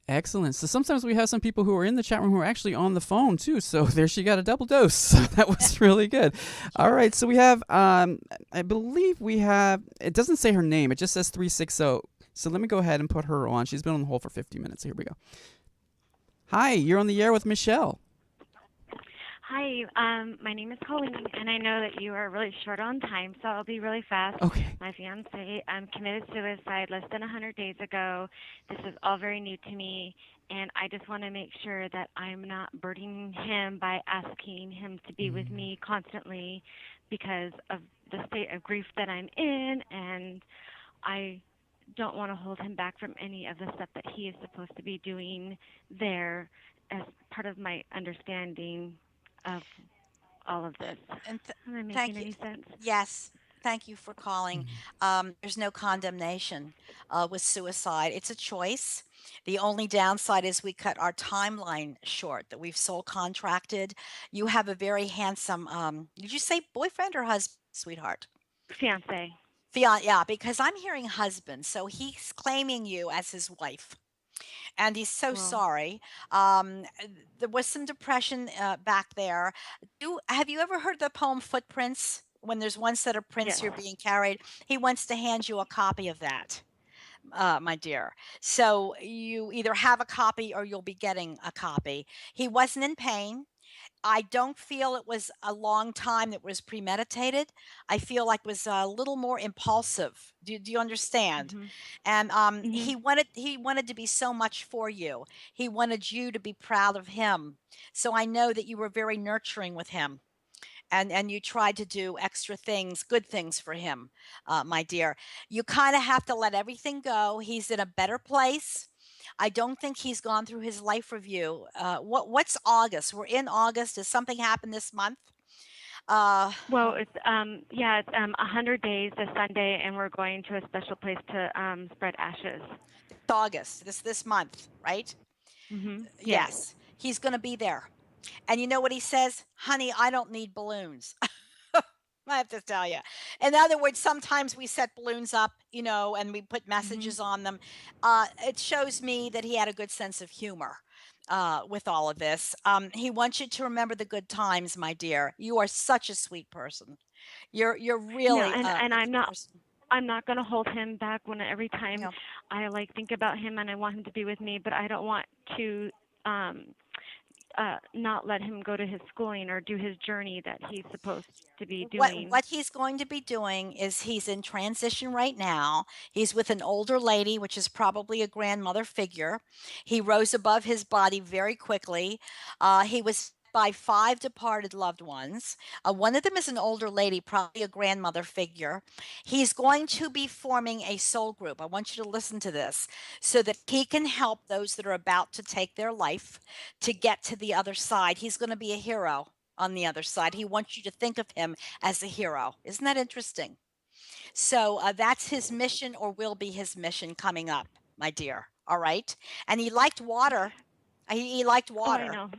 Excellent. So sometimes we have some people who are in the chat room who are actually on the phone too. So there she got a double dose. So that was really good. All right. So we have, I believe we have, it doesn't say her name. It just says 360. So let me go ahead and put her on. She's been on the hold for 50 minutes. Here we go. Hi, you're on the air with Michelle. Hi, my name is Colleen, and I know that you are really short on time, so I'll be really fast. Okay. My fiance committed suicide less than 100 days ago. This is all very new to me, and I just want to make sure that I'm not burdening him by asking him to be with me constantly because of the state of grief that I'm in, and I don't want to hold him back from any of the stuff that he is supposed to be doing there as part of my understanding of all of this. And Am I thank making you. any sense? Yes. Thank you for calling. There's no condemnation with suicide. It's a choice. The only downside is we cut our timeline short, that we've soul contracted. You have a very handsome, did you say boyfriend or husband, sweetheart? Fiance. Yeah, because I'm hearing husband. So he's claiming you as his wife. And he's so Well, sorry. Um, there was some depression back there. Have you ever heard the poem Footprints? When there's one set of prints yes. you're being carried, he wants to hand you a copy of that, my dear. So you either have a copy or you'll be getting a copy. He wasn't in pain. I don't feel it was a long time that was premeditated. I feel like it was a little more impulsive. Do you understand? Mhm. And Mhm. he wanted to be so much for you. He wanted you to be proud of him. So I know that you were very nurturing with him, and you tried to do extra things, good things for him, my dear. You kind of have to let everything go. He's in a better place. I don't think he's gone through his life review. What's August? We're in August. Does something happen this month? Uh, Well, it's 100 days this Sunday, and we're going to a special place to spread ashes. it's August. This month, right? Yes. Yes, he's going to be there. And you know what he says? Honey, I don't need balloons. I have to tell you. In other words, sometimes we set balloons up, and we put Mhm. messages on them. It shows me that he had a good sense of humor with all of this. He wants you to remember the good times, my dear. You are such a sweet person. You're Yeah, really and a I'm good not person. I'm not going to hold him back when every time No, I like think about him and I want him to be with me, but I don't want to um not let him go to his schooling or do his journey that he's supposed to be what doing. what he's going to be doing is he's in transition right now. He's with an older lady, which is probably a grandmother figure. He rose above his body very quickly. He was by five departed loved ones. One of them is an older lady, probably a grandmother figure. He's going to be forming a soul group. I want you to listen to this so that he can help those that are about to take their life to get to the other side. He's going to be a hero on the other side. He wants you to think of him as a hero. Isn't that interesting? So that's his mission, or will be his mission coming up, my dear. All right. And he liked water. He liked Oh, I water. know.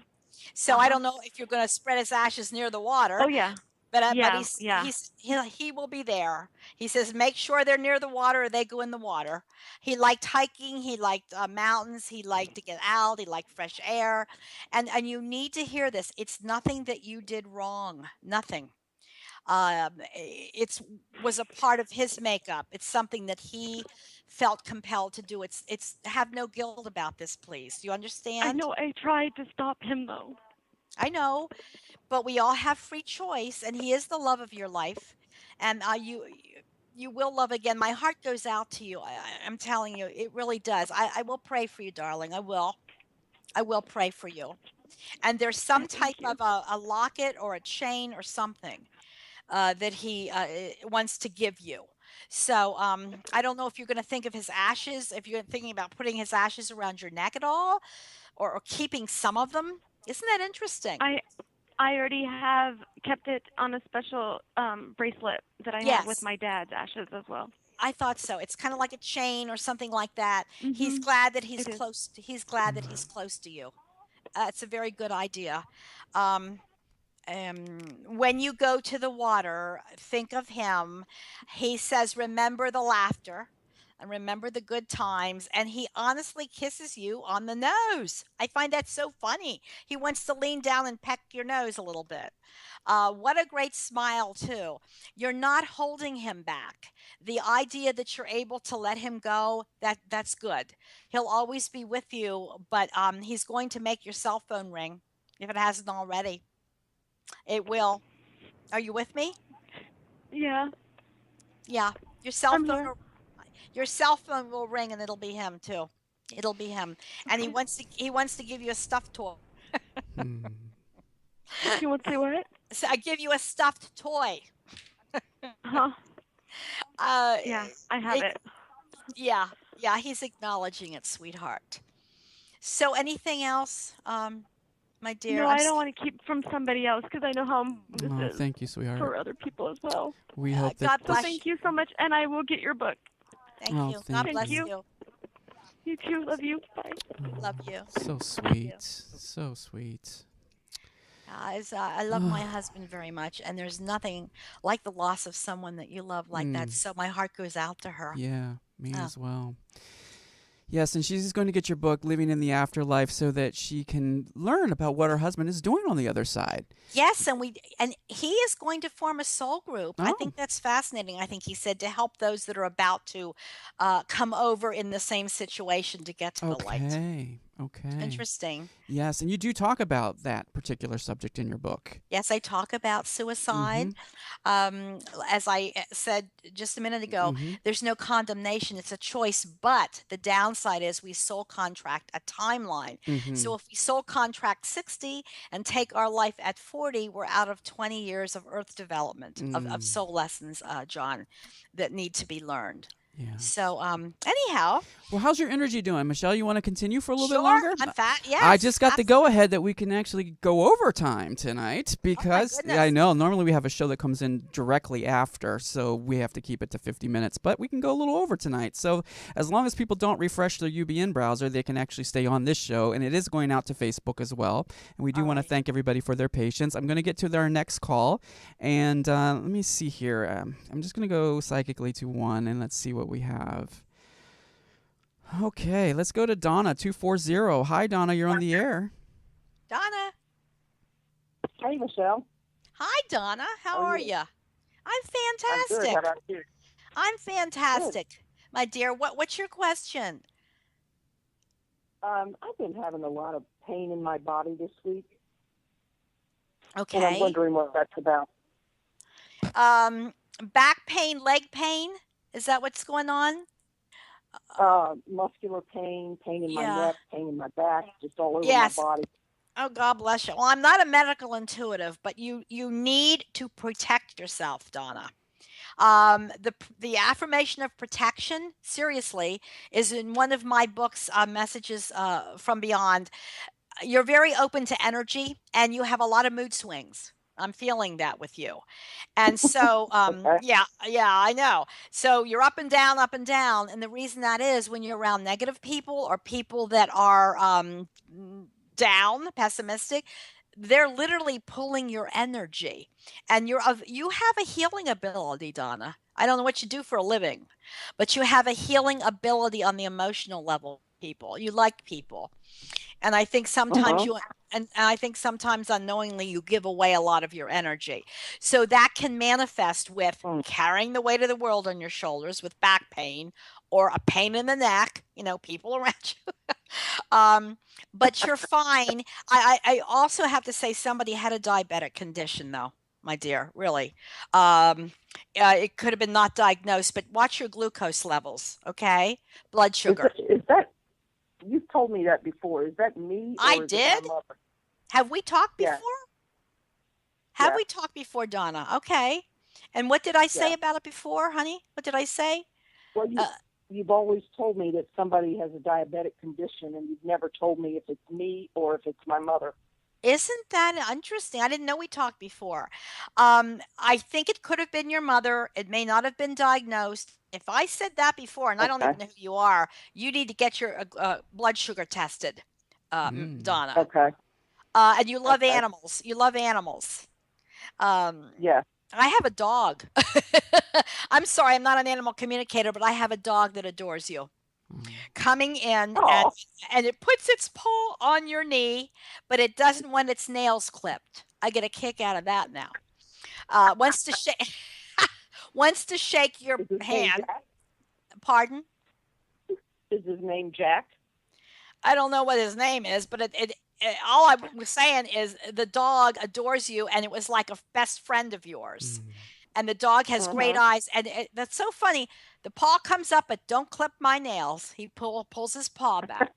So I Uh-huh. don't know if you're going to spread his ashes near the water, Oh yeah. but Yeah, yeah. he will be there. He says, make sure they're near the water, or they go in the water. He liked hiking. He liked mountains. He liked to get out. He liked fresh air, and you need to hear this. It's nothing that you did wrong. Nothing. It's was a part of his makeup. It's something that he felt compelled to do. It's have no guilt about this, please. Do you I understand? know I tried to stop him though. I know, but we all have free choice, and he is the love of your life, and you will love again. My heart goes out to you. I'm telling you, it really does. I will pray for you, darling. I will pray for you. And there's some I type thank you. of a locket or a chain or something that he wants to give you. So I don't know if you're going to think of his ashes, if you're thinking about putting his ashes around your neck at all, or keeping some of them. Isn't that interesting? I I already have kept it on a special bracelet that I have with Yes, my dad's ashes as well. I thought so. It's kind of like a chain or something like that. He's Mhm. glad that he's It is. close. He's glad that he's close to you. It's a very good idea. Um, when you go to the water, think of him. He says, remember the laughter and remember the good times. And he honestly kisses you on the nose. I find that so funny. He wants to lean down and peck your nose a little bit. What a great smile, too. You're not holding him back. The idea that you're able to let him go, that's good. He'll always be with you, but he's going to make your cell phone ring if it hasn't already. It will. Are you with me? Yeah, Yeah. Your cell I'm phone here. will, your cell phone will ring, and it'll be him too. It'll be him. And he Okay. wants to give you a stuffed toy. You want to say what? So I give you a stuffed toy. Huh? Uh Yeah, I have it, it. yeah. Yeah, he's acknowledging it, sweetheart. So anything else? my dear. No, I don't want to keep from somebody else because I know how this Oh, is thank you, sweetheart. for other people as well. We hope that. God So bless thank you. you so much, and I will get your book. Thank Oh, you. thank God bless you. you. You too. Love you. Bye. Love you. So sweet. So sweet. I love my husband very much, and there's nothing like the loss of someone that you love like that. So my heart goes out to her. Yeah, me Oh. as well. Yes, and she's going to get your book, Living in the Afterlife, so that she can learn about what her husband is doing on the other side. Yes, and he is going to form a soul group. I Oh. think that's fascinating. I think he said to help those that are about to come over in the same situation to get to the light. Okay. Interesting. Yes, and you do talk about that particular subject in your book. Yes, I talk about suicide. As I said just a minute ago, there's no condemnation. It's a choice. But the downside is we soul contract a timeline. So if we soul contract 60 and take our life at 40, we're out of 20 years of earth development, of soul lessons, John, that need to be learned. Yeah. So anyhow. Well, how's your energy doing, Michelle? You want to continue for a little bit Sure, longer? I'm fat. Yes. I just got the go-ahead that we can actually go overtime tonight because I know normally we have a show that comes in directly after, so we have to keep it to 50 minutes, but we can go a little over tonight. So as long as people don't refresh their UBN browser, they can actually stay on this show, and it is going out to Facebook as well. And we do want to thank everybody for their patience. I'm going to get to our next call, and let me see here. I'm just going to go psychically to one, and let's see what we have. Okay, let's go to Donna, 240. Hi, Donna. You're on the air. Donna. Hey, Michelle. Hi, Donna. How are you? I'm fantastic. I'm good. How about you? I'm fantastic. Good. My dear, what's your question? I've been having a lot of pain in my body this week. Okay. And I'm wondering what that's about. Back pain, leg pain? Is that what's going on? Muscular pain, pain in my neck, pain in my back, just all over my body. Oh, God bless you. Well, I'm not a medical intuitive, but you need to protect yourself, Donna. The affirmation of protection, seriously, is in one of my books, Messages from Beyond. You're very open to energy, and you have a lot of mood swings. I'm feeling that with you. And so, yeah, I know. So you're up and down. And the reason that is when you're around negative people or people that are down, pessimistic, they're literally pulling your energy. And you have a healing ability, Donna. I don't know what you do for a living, but you have a healing ability on the emotional level. People, you like people. And I think sometimes and I think sometimes unknowingly you give away a lot of your energy. So that can manifest with carrying the weight of the world on your shoulders with back pain or a pain in the neck, people around you. But you're fine. I also have to say somebody had a diabetic condition though, my dear, really. It could have been not diagnosed, but watch your glucose levels, okay? Blood sugar. Is that you've told me that before. Is that me? Or I is did. It my mother? Have we talked before? Yeah. Have we talked before, Donna? Okay. And what did I say about it before, honey? What did I say? Well, you've always told me that somebody has a diabetic condition, and you've never told me if it's me or if it's my mother. Isn't that interesting? I didn't know we talked before. I think it could have been your mother. It may not have been diagnosed. If I said that before, and I don't even know who you are, you need to get your blood sugar tested, Donna. Okay. And you love animals. You love animals. Yeah. I have a dog. I'm sorry, I'm not an animal communicator, but I have a dog that adores you. Coming in and it puts its paw on your knee, but it doesn't want its nails clipped. I get a kick out of that now. Wants to shake your hand. Pardon? Is his name Jack? I don't know what his name is, but all I was saying is the dog adores you, and it was like a best friend of yours. And the dog has great eyes, and that's so funny. The paw comes up, but don't clip my nails. He pulls his paw back.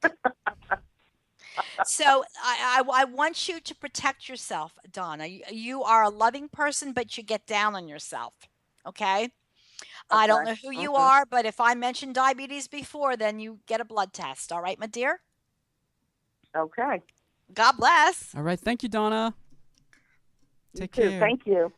So I want you to protect yourself, Donna. You are a loving person, but you get down on yourself, okay? I don't know who you are, but if I mentioned diabetes before, then you get a blood test. All right, my dear? Okay. God bless. All right. Thank you, Donna. Take You too. care. Thank you.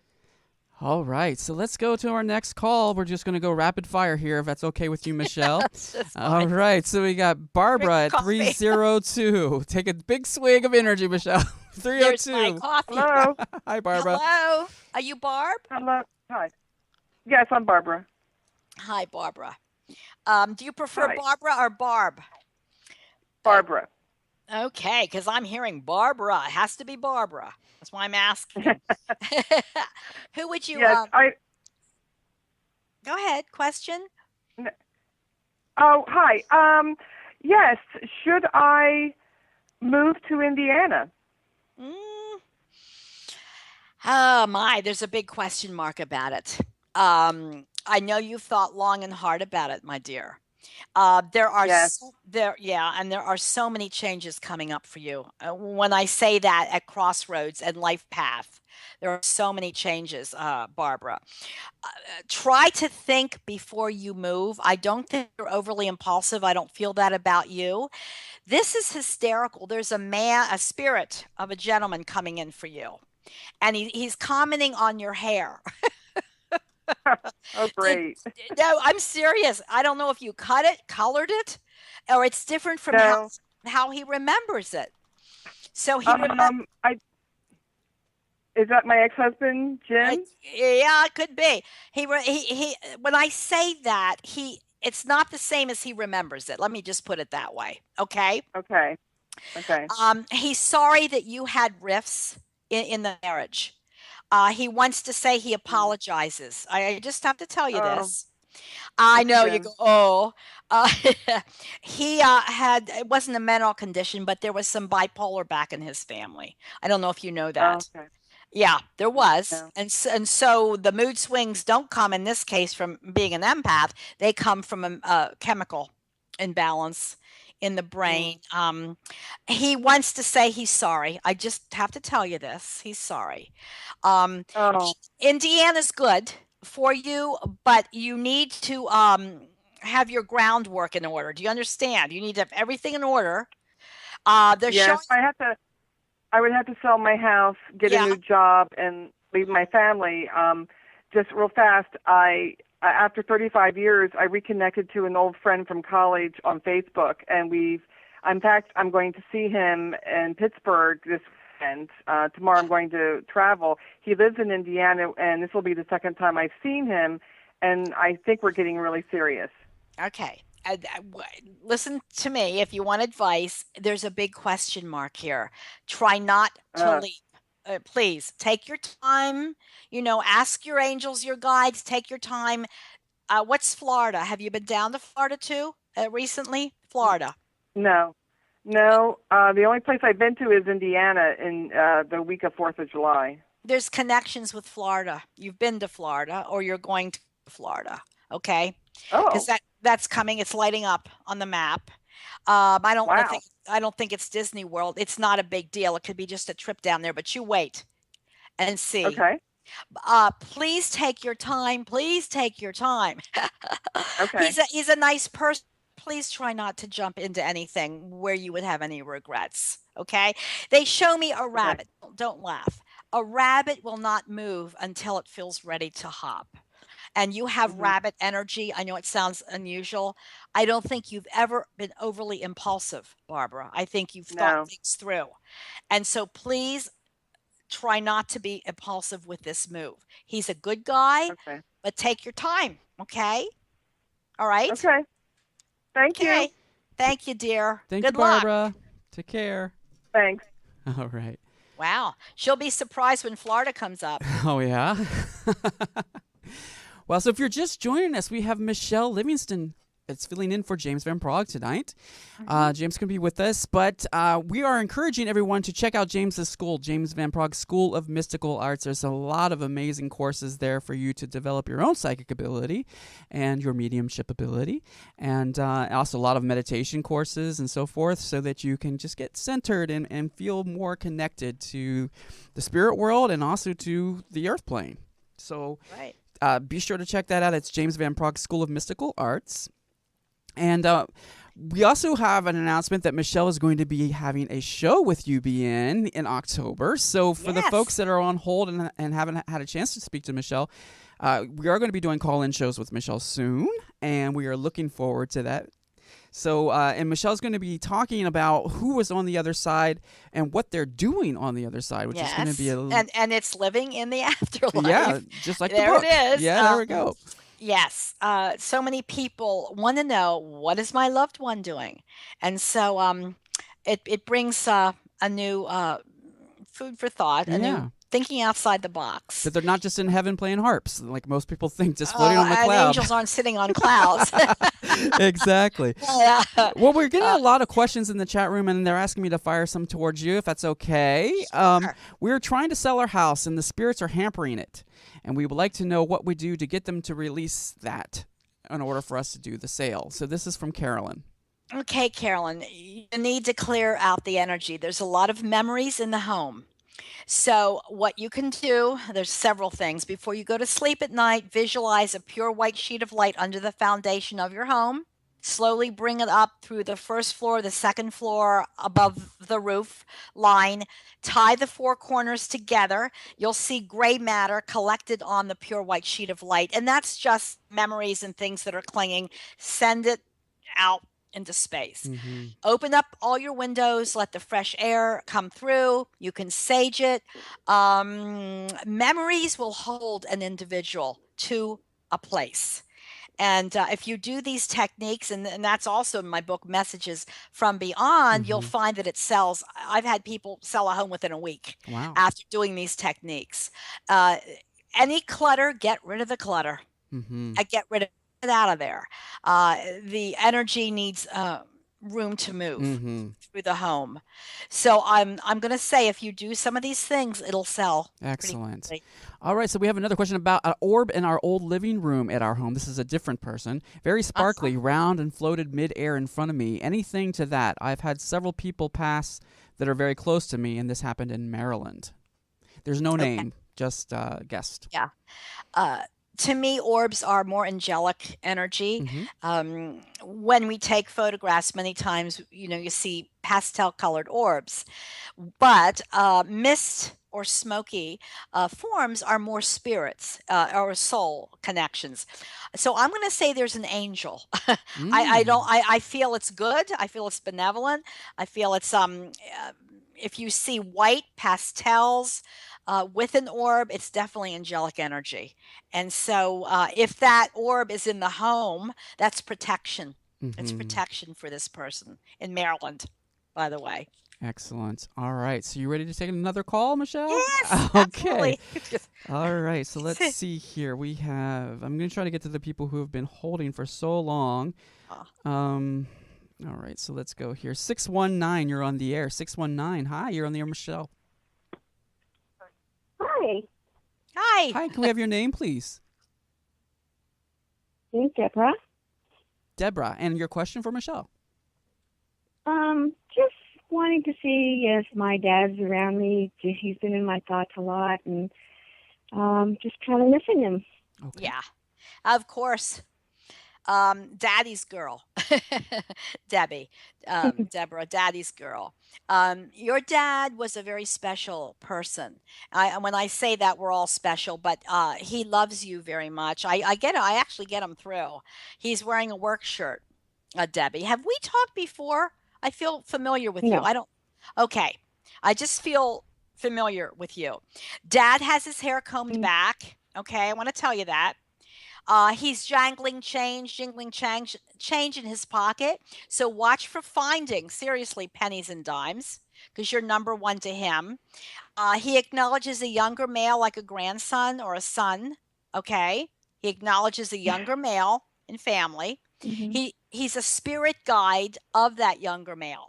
All right, so let's go to our next call. We're just going to go rapid fire here, if that's okay with you, Michelle. That's All fine. right, so we got Barbara Drink at coffee. 302. Take a big swig of energy, Michelle. There's my 302. coffee. Hello. Hi, Barbara. Hello. Are you Barb? Hello. Hi. Yes, I'm Barbara. Hi, Barbara. Do you prefer Hi. Barbara or Barb? Barbara. Okay, because I'm hearing Barbara. It has to be Barbara. That's why I'm asking. Who would you? Yes, Go ahead. Question. Oh, hi. Yes. Should I move to Indiana? Oh my, there's a big question mark about it. I know you've thought long and hard about it, my dear. There are Yes. and there are so many changes coming up for you. When I say that at Crossroads and Life Path, there are so many changes, Barbara. Try to think before you move. I don't think you're overly impulsive. I don't feel that about you. This is hysterical. There's a spirit of a gentleman coming in for you, and he's commenting on your hair. Oh, great. No, I'm serious. I don't know if you cut it, colored it, or it's different from No. how he remembers it. So he Is that my ex-husband, Jim? yeah, it could be. He when I say that, it's not the same as he remembers it. Let me just put it that way. Okay? Okay. He's sorry that you had rifts in the marriage. He wants to say he apologizes. I just have to tell you this. I know you Jim. go, oh. He it wasn't a mental condition, but there was some bipolar back in his family. I don't know if you know that. Okay. Yeah, there was. Yeah. And so the mood swings don't come in this case from being an empath. They come from a chemical imbalance in the brain. He wants to say he's sorry. I just have to tell you this. He's sorry. Indiana's good for you, but you need to have your groundwork in order. Do you understand? You need to have everything in order. Yes, I would have to sell my house, get a new job, and leave my family. Just real fast, after 35 years, I reconnected to an old friend from college on Facebook, and in fact, I'm going to see him in Pittsburgh this weekend. Tomorrow I'm going to travel. He lives in Indiana, and this will be the second time I've seen him, and I think we're getting really serious. Okay. Listen to me. If you want advice, there's a big question mark here. Try not to leap. Please take your time. Ask your angels, your guides. Take your time. What's Florida? Have you been down to Florida too recently? Florida. No. The only place I've been to is Indiana in the week of 4th of July. There's connections with Florida. You've been to Florida, or you're going to Florida. Okay. Oh. Because that's coming. It's lighting up on the map. I don't think it's Disney World. It's not a big deal. It could be just a trip down there, but you wait and see. Okay. Please take your time. Please take your time. Okay. He's a nice person. Please try not to jump into anything where you would have any regrets. Okay. They show me a rabbit. Don't laugh. A rabbit will not move until it feels ready to hop. And you have rabbit energy. I know it sounds unusual. I don't think you've ever been overly impulsive, Barbara. I think you've thought things through. And so please try not to be impulsive with this move. He's a good guy, but take your time, okay? All right? Okay. Thank you. Thank you, dear. Thank Good you, luck. Barbara. Take care. Thanks. All right. Wow. She'll be surprised when Florida comes up. Oh, yeah? Well, so if you're just joining us, we have Michele Livingston. It's filling in for James Van Praagh tonight. James can be with us, but we are encouraging everyone to check out James's school, James Van Praagh School of Mystical Arts. There's a lot of amazing courses there for you to develop your own psychic ability and your mediumship ability, and also a lot of meditation courses and so forth, so that you can just get centered and feel more connected to the spirit world and also to the earth plane. So be sure to check that out. It's James Van Praagh School of Mystical Arts. And We also have an announcement that Michele is going to be having a show with UBN in October. So for the folks that are on hold and haven't had a chance to speak to Michele, we are going to be doing call-in shows with Michele soon, and we are looking forward to that. So, and Michelle's going to be talking about who was on the other side and what they're doing on the other side, which is going to be and it's living in the afterlife. Yeah, just like the there book. It is. Yeah, there we go. Yes. So many people want to know, what is my loved one doing? And so it brings a new food for thought, a new thinking outside the box. That they're not just in heaven playing harps, like most people think, just floating on the and cloud. Angels aren't sitting on clouds. Exactly. Well, we're getting a lot of questions in the chat room, and they're asking me to fire some towards you, if that's okay. Sure. We're trying to sell our house, and the spirits are hampering it. And we would like to know what we do to get them to release that in order for us to do the sale. So this is from Carolyn. Okay, Carolyn, you need to clear out the energy. There's a lot of memories in the home. So what you can do, there's several things. Before you go to sleep at night, visualize a pure white sheet of light under the foundation of your home. Slowly bring it up through the first floor, the second floor, above the roof line. Tie the four corners together. You'll see gray matter collected on the pure white sheet of light. And that's just memories and things that are clinging. Send it out into space. Mm-hmm. Open up all your windows, let the fresh air come through. You can sage it. Memories will hold an individual to a place. And if you do these techniques, and that's also in my book, Messages from Beyond, you'll find that it sells. I've had people sell a home within a week after doing these techniques. Any clutter, get rid of the clutter. Get rid of it out of there. The energy needs room to move through the home. So I'm going to say, if you do some of these things, it'll sell. Excellent. All right, so we have another question about an orb in our old living room at our home. This is a different person. Very sparkly, round and floated mid-air in front of me. Anything to that? I've had several people pass that are very close to me, and this happened in Maryland. There's no name, just guessed. Yeah. To me, orbs are more angelic energy. When we take photographs, many times, you see pastel-colored orbs. But mist or smoky forms are more spirits or soul connections. So I'm going to say there's an angel. I feel it's good. I feel it's benevolent. I feel it's if you see white pastels with an orb, it's definitely angelic energy. And so if that orb is in the home, that's protection. It's protection for this person in Maryland, by the way. Excellent. All right. So you ready to take another call, Michele? Yes, okay. All right. So let's see here. I'm going to try to get to the people who have been holding for so long. All right. So let's go here. 619, you're on the air. 619. Hi, you're on the air, Michele. Hi. Hi. Can we have your name, please? Name's Deborah. Deborah. And your question for Michele? Just wanting to see if my dad's around me. He's been in my thoughts a lot, and just kind of missing him. Okay. Yeah, of course. Daddy's girl, Debbie, Deborah, Daddy's girl. Your dad was a very special person. When I say that, we're all special, but he loves you very much. I get it. I actually get him through. He's wearing a work shirt, Debbie. Have we talked before? I feel familiar with you. I don't. Okay. I just feel familiar with you. Dad has his hair combed back. Okay. I want to tell you that. He's jingling change in his pocket. So watch for finding, seriously, pennies and dimes, because you're number one to him. He acknowledges a younger male like a grandson or a son. Okay. He acknowledges a younger male in family. He's a spirit guide of that younger male.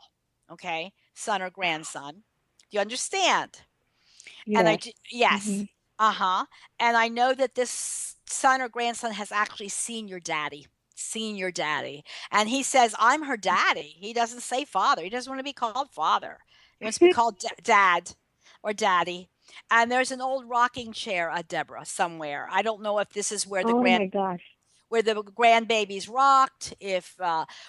Okay. Son or grandson. Do you understand? Yes. Yes. And I know that this son or grandson has actually seen your daddy. And he says, I'm her daddy. He doesn't say father. He doesn't want to be called father. He wants to be called dad or daddy. And there's an old rocking chair, Deborah, somewhere. I don't know if this is where the where the grandbaby's rocked, if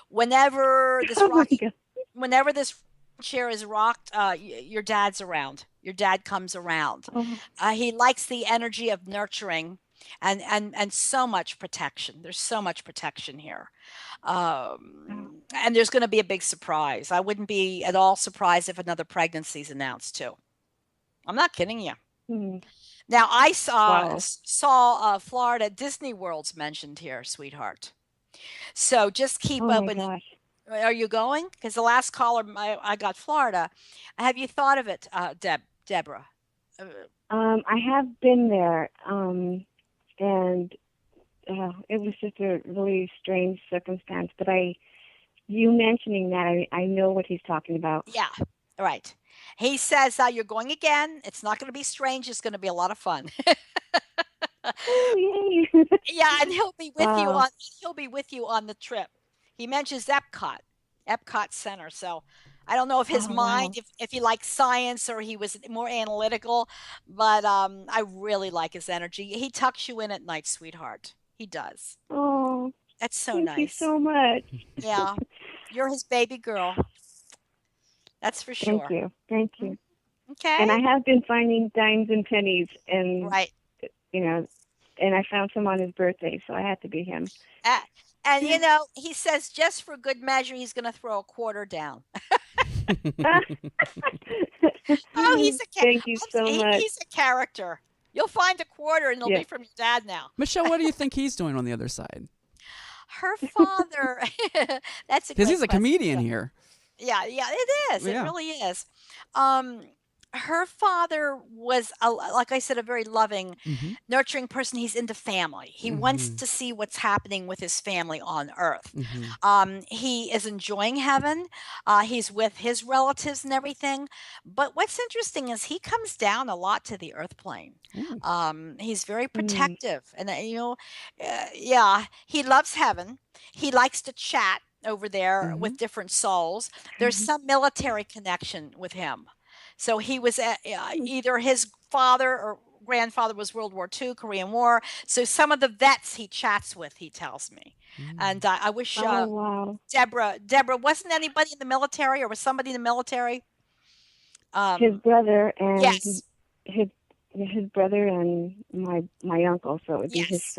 whenever this Oh my rocking, God. whenever this chair is rocked, your dad's around. Your dad comes around. Oh, He likes the energy of nurturing and so much protection. There's so much protection here. And there's going to be a big surprise. I wouldn't be at all surprised if another pregnancy is announced too. I'm not kidding you. hmm. Now I Wow. saw Florida Disney World's mentioned here, sweetheart. So just keep Oh my open. gosh. Are you going? Because the last caller I got Florida. Have you thought of it, Deborah? I have been there, and it was just a really strange circumstance. But you mentioning that, I know what he's talking about. Yeah, right. He says you're going again. It's not going to be strange. It's going to be a lot of fun. Oh, yay. Yeah, and he'll be with you Wow. on the trip. He mentions Epcot Center. So I don't know if his Oh, mind, wow. if he likes science or he was more analytical, but I really like his energy. He tucks you in at night, sweetheart. He does. Oh, That's so thank you nice. so much. Yeah, you're his baby girl. That's for Thank sure. you. Thank you. Okay. And I have been finding dimes and pennies, and Right. and I found some on his birthday, so I had to be him. And he says just for good measure, he's going to throw a quarter down. Oh, Thank you so much. he's a character. You'll find a quarter, and it'll Yeah. be from your dad now. Michelle, what do you think he's doing on the other side? Her father. That's a Because great he's a question. comedian here. Yeah, it is. It Yeah. really is. Her father was, like I said, a very loving, Mhm. nurturing person. He's into family. He wants Mhm. to see what's happening with his family on earth. Mhm. He is enjoying heaven. He's with his relatives and everything. But what's interesting is he comes down a lot to the earth plane. Ooh. He's very Mm. protective. And, yeah, he loves heaven. He likes to chat over there with different souls. There's some military connection with him. So he was either his father or grandfather was World War II, Korean War. So some of the vets he chats with, he tells me. And I wish Oh, wow. Deborah, wasn't anybody in the military, or was somebody in the military? His brother and Yes. his brother and my uncle, so it would be his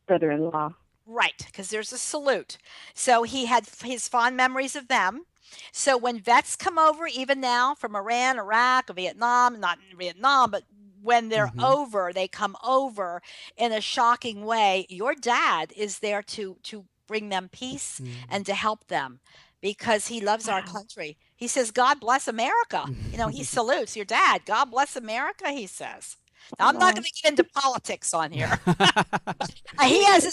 brother-in-law. Right, because there's a salute. So he had his fond memories of them. So when vets come over, even now from Iran, Iraq, or Vietnam, not in Vietnam, but when they're over, they come over in a shocking way. Your dad is there to bring them peace and to help them because he loves our country. He says, God bless America. He salutes your dad. God bless America, he says. Now, I'm not going to get into politics on here. He has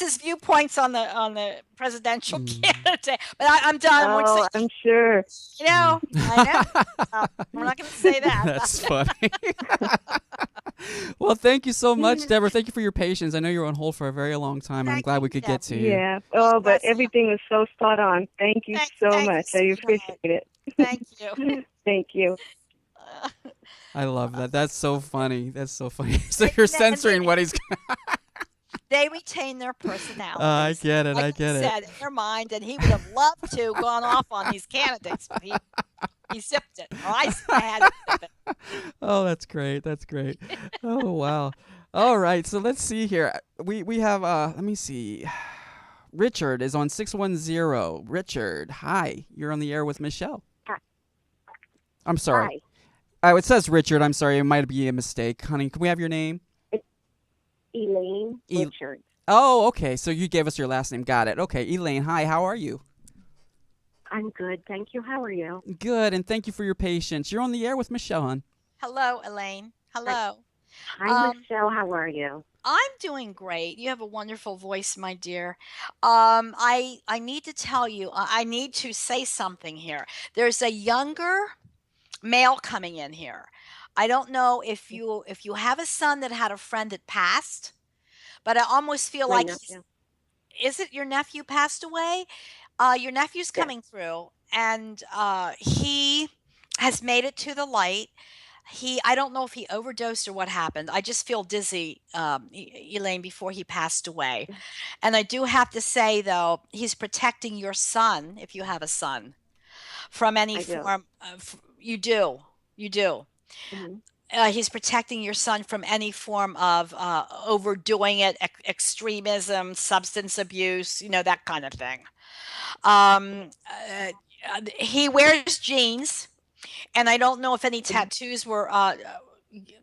his viewpoints on the presidential candidate, but I'm done. I won't Oh, say, I'm sure. I know. We're not going to say that. That's funny. Well, thank you so much, Deborah. Thank you for your patience. I know you were on hold for a very long time, and I'm glad we could get to you. Yeah. Oh, but everything was so spot on. Thank you so thank much. you, I appreciate it. Thank you. Thank you. I love that. That's so funny. That's so funny. So you're censoring what he's. They retain their personality. I get it. Like I get you it. said, in their mind, and he would have loved to gone off on these candidates, but he zipped it. Or I had to zip it. Oh, that's great. That's great. Oh, wow. All right. So let's see here. We have, let me see. Richard is on 610. Richard, hi. You're on the air with Michelle. Hi. I'm sorry. Hi. It says Richard. I'm sorry. It might be a mistake. Honey, can we have your name? Elaine Richard. Oh, okay. So you gave us your last name. Got it. Okay. Elaine, hi. How are you? I'm good. Thank you. How are you? Good. And thank you for your patience. You're on the air with Michelle, hon. Hello, Elaine. Hello. Hi, Michelle. How are you? I'm doing great. You have a wonderful voice, my dear. I need to tell you, I need to say something here. There's a younger male coming in here. I don't know if you have a son that had a friend that passed, but I almost feel My like nephew. is it your nephew passed away? Your nephew's coming through, and he has made it to the light. I don't know if he overdosed or what happened. I just feel dizzy, Elaine, before he passed away. And I do have to say, though, he's protecting your son, if you have a son, from any I do. form of, you do, you do. Hmm. He's protecting your son from any form of overdoing it, extremism, substance abuse, that kind of thing. He wears jeans, and I don't know if any tattoos were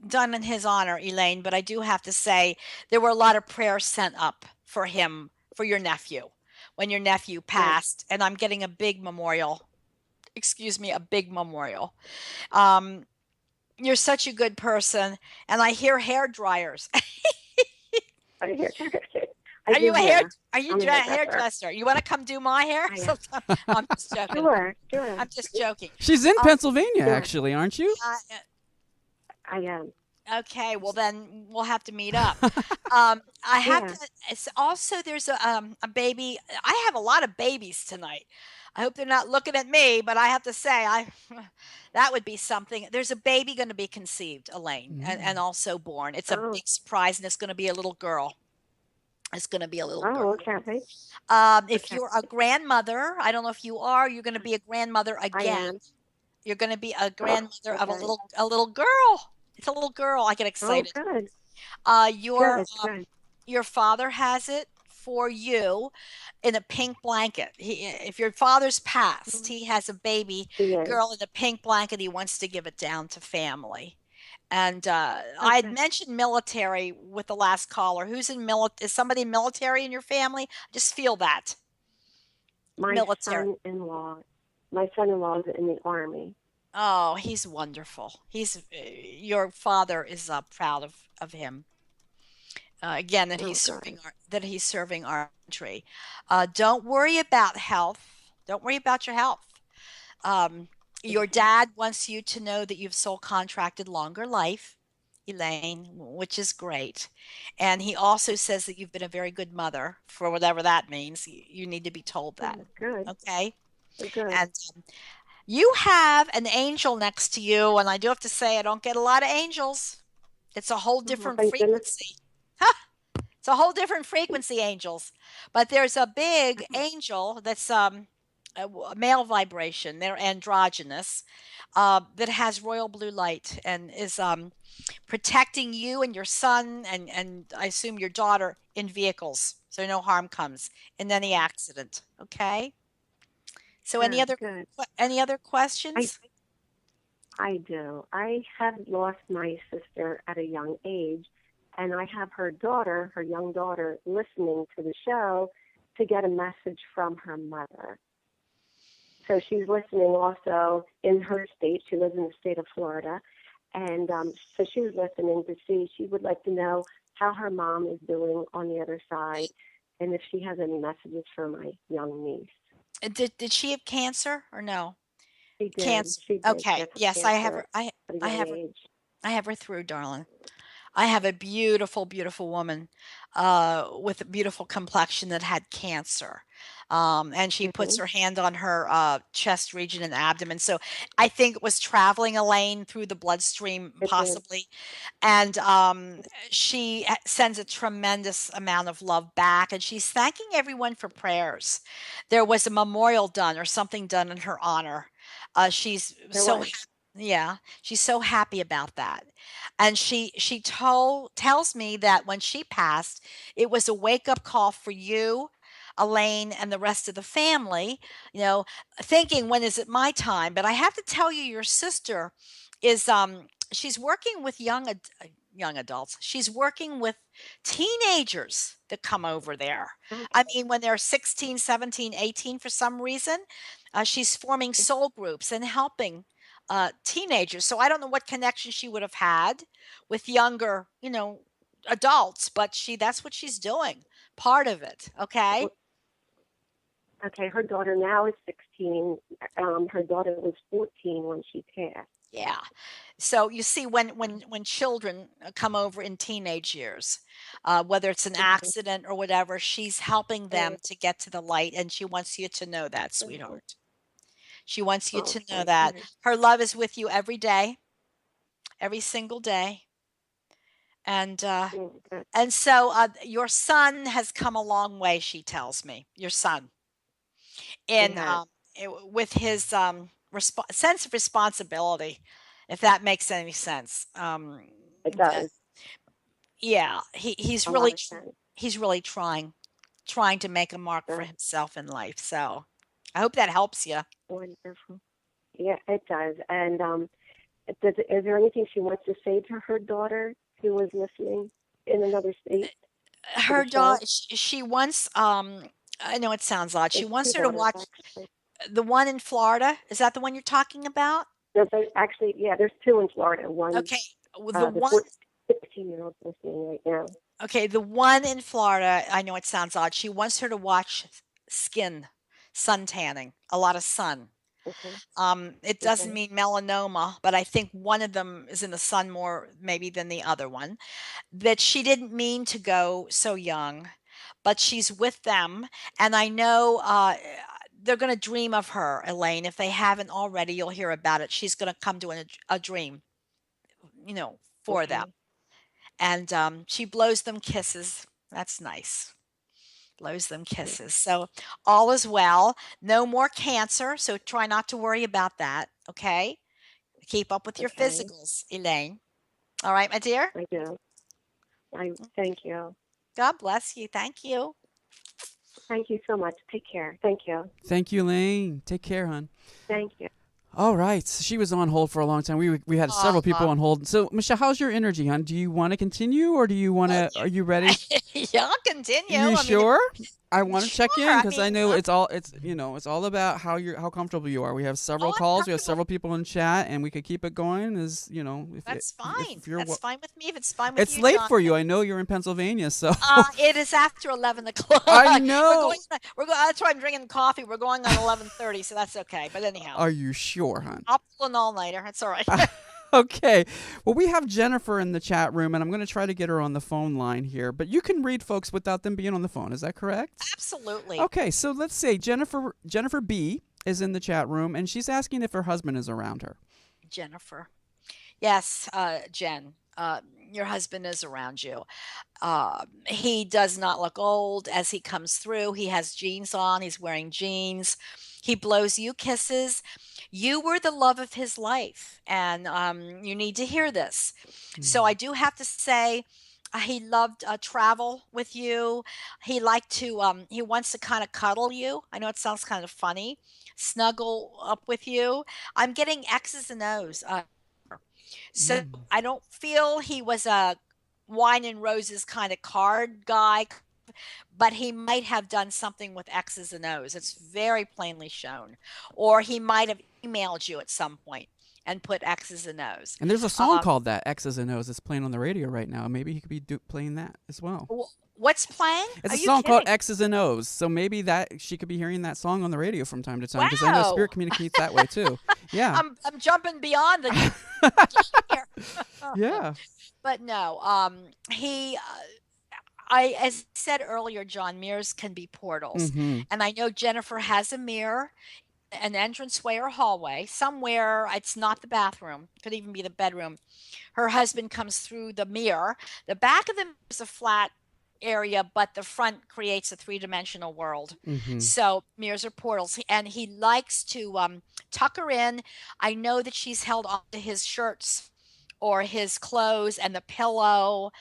done in his honor, Elaine, but I do have to say there were a lot of prayers sent up for him, for your nephew, when your nephew Good. passed, and I'm getting a big memorial. Excuse me, a big memorial. Um, you're such a good person, and I hear hair dryers. I hear. I Are do you a hair? hair. Are you I'm a hairdresser. hairdresser? You want to come do my hair? I am. Sometime? I'm just joking. Sure, sure. I'm just joking. She's in Um, Pennsylvania, Sure. actually, aren't you? uh, I am. okay, well then we'll have to meet up. I have Yeah. to. It's also there's a baby. I have a lot of babies tonight. I hope they're not looking at me, but I have to say I that would be something. There's a baby going to be conceived, Elaine, and also born. It's a Oh. big surprise, and it's going to be a little girl. It's going to be a little girl. Oh, okay. If Okay. you're a grandmother, I don't know if you are, you're going to be a grandmother I again. am. You're going to be a grandmother of Okay. a little girl. It's a little girl. I get Oh, excited. good. Your Good. Good. your father has it for you in a pink blanket. If your father's passed, he has a baby He is. girl in a pink blanket. He wants to give it down to family. And I had Okay. mentioned military with the last caller. Is somebody military in your family? I just feel that My military. son-in-law. My son-in-law is in the army. Oh, he's wonderful. Your father is proud of him. Again, that Oh, he's good. serving our country. Don't worry about health. Don't worry about your health. Your dad wants you to know that you've soul contracted longer life, Elaine, which is great. And he also says that you've been a very good mother, for whatever that means. You need to be told that. Oh, good. Okay. Good. And you have an angel next to you, and I do have to say I don't get a lot of angels. It's a whole different Thank goodness. frequency. It's a whole different frequency, angels. But there's a big angel that's a male vibration. They're androgynous, that has royal blue light and is protecting you and your son and I assume your daughter in vehicles, so no harm comes in any accident. Okay. So any Good. other Good. questions? I do. I have lost my sister at a young age, and I have her young daughter, listening to the show to get a message from her mother. So she's listening also in her state. She lives in the state of Florida. And so she was listening to see, she would like to know how her mom is doing on the other side and if she has any messages for my young niece. Did she have cancer or no? She did. Cancer. She did Okay. get Yes, I have cancer her. at a I young have her. age. I have her through, darling. I have a beautiful, beautiful woman with a beautiful complexion that had cancer. And she puts her hand on her chest region and abdomen. So I think it was traveling, Elaine, through the bloodstream, It did. possibly. And she sends a tremendous amount of love back. And she's thanking everyone for prayers. There was a memorial done or something done in her honor. She's There so was. yeah, she's so happy about that. And she tells me that when she passed, it was a wake-up call for you, Elaine, and the rest of the family, thinking, when is it my time? But I have to tell you, your sister is she's working with young adults. She's working with teenagers that come over there. I mean, when they're 16, 17, 18, for some reason, she's forming soul groups and helping teenagers. So I don't know what connection she would have had with younger, adults, but that's what she's doing. Part of it. Okay. Okay, her daughter now is 16. Her daughter was 14 when she passed. Yeah. So you see, when children come over in teenage years, whether it's an accident or whatever, she's helping them to get to the light, and she wants you to know that, sweetheart. She wants you to know Okay, that good. her love is with you every day. every single day. And Good. and so your son has come a long way, she tells me. Your son in Yeah, with his sense of responsibility, if that makes any sense. it The, does. yeah, A lot of sense. he's really trying to make a mark for That's himself in life. So I hope that helps you. wonderful. Yeah, it does. And is there anything she wants to say to her daughter who was listening in another state to the Her show? daughter, she wants I know it sounds odd. She There's two wants her to daughters, watch actually. the one in Florida. Is that the one you're talking about? No, actually, yeah, there's two in Florida. One, Okay. The the one 16-year-old listening right now. Okay, the one in Florida, I know it sounds odd. She wants her to watch sun tanning, a lot of sun. Okay. It doesn't Okay. mean melanoma, but I think one of them is in the sun more maybe than the other one. That she didn't mean to go so young, but she's with them, and I know they're going to dream of her, Elaine. If they haven't already, you'll hear about it. She's going to come to a dream, for them. Okay. And she blows them kisses. That's nice. Blows them kisses. So all is well. No more cancer. So try not to worry about that. Okay. Keep up with your Okay. physicals, Elaine. All right, my dear. I do. I thank you. God bless you. Thank you. Thank you so much. Take care. Thank you. Thank you, Elaine. Take care, hon. Thank you. All right. She was on hold for a long time. We had several people on hold. So, Michelle, how's your energy, hon? Do you want to continue, or do you want to? Are you ready? Yeah, I'll continue. You sure? I want to check in Sure, because I know it's all about how comfortable you are. We have several I'm calls. We have comfortable. several people in chat, and we could keep it going. If That's fine. If you're, That's fine with me. If it's fine with it's you, late John. for you. I know you're in Pennsylvania, so It is after 11 o'clock. I know. We're going. That's why I'm drinking coffee. We're going on 11:30, so that's okay. But anyhow, Are you sure, hon? I'll pull an all-nighter. That's all right. Okay. Well, we have Jennifer in the chat room, and I'm going to try to get her on the phone line here. But you can read folks without them being on the phone. Is that correct? Absolutely. Okay. So let's say Jennifer B is in the chat room, and she's asking if her husband is around her. Jennifer. Yes, Jen. Your husband is around you. He does not look old as he comes through. He has jeans on. He's wearing jeans. He blows you kisses. You were the love of his life, and you need to hear this. So I do have to say, he loved travel with you. He he wants to kind of cuddle you. I know it sounds kind of funny, snuggle up with you. I'm getting X's and O's. So I don't feel he was a wine and roses kind of card guy, but he might have done something with X's and O's. It's very plainly shown. Or he might have emailed you at some point and put X's and O's. And there's a song called that, X's and O's, that's playing on the radio right now. Maybe he could be playing that as well. What's playing? It's Are a you song called kidding? X's and O's. So maybe that she could be hearing that song on the radio from time to time, because I know Wow. Spirit communicates that way too. Yeah. I'm jumping beyond the here. Yeah. But no, as I said earlier, John, mirrors can be portals. Mhm. And I know Jennifer has a mirror, an entranceway or hallway somewhere. It's not the bathroom. Could even be the bedroom. Her husband comes through the mirror. The back of the mirror is a flat area, but the front creates a three-dimensional world. Mhm. So mirrors are portals, and he likes to tuck her in. I know that she's held onto his shirts or his clothes and the pillow.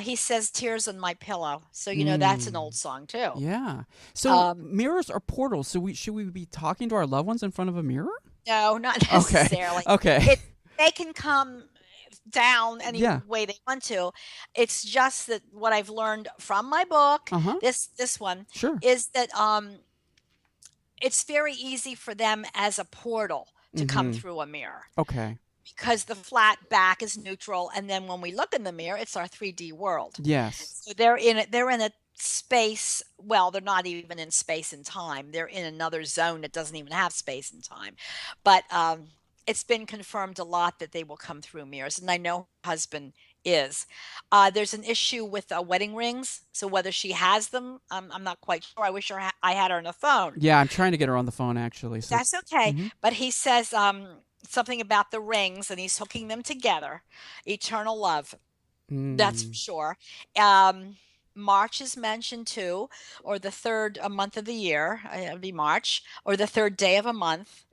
He says tears on my pillow. So, that's an old song too. Yeah. So mirrors are portals. So should we be talking to our loved ones in front of a mirror? No, not Okay. necessarily. Okay. They can come down any Yeah. way they want to. It's just that what I've learned from my book, Uh-huh. this one, Sure. is that it's very easy for them as a portal to come Mhm. through a mirror. Okay. Because the flat back is neutral, and then when we look in the mirror, it's our 3D world. Yes. So they're in a space. Well, they're not even in space and time. They're in another zone that doesn't even have space and time. But it's been confirmed a lot that they will come through mirrors, and I know her husband is. There's an issue with wedding rings. So whether she has them, I'm not quite sure. I wish I had her on the phone. Yeah, I'm trying to get her on the phone actually. So That's okay. Mhm. But he says something about the rings, and he's hooking them together. Eternal love. That's for sure. Um, March is mentioned too, or the third month of the year. It would be March, or the third day of a month.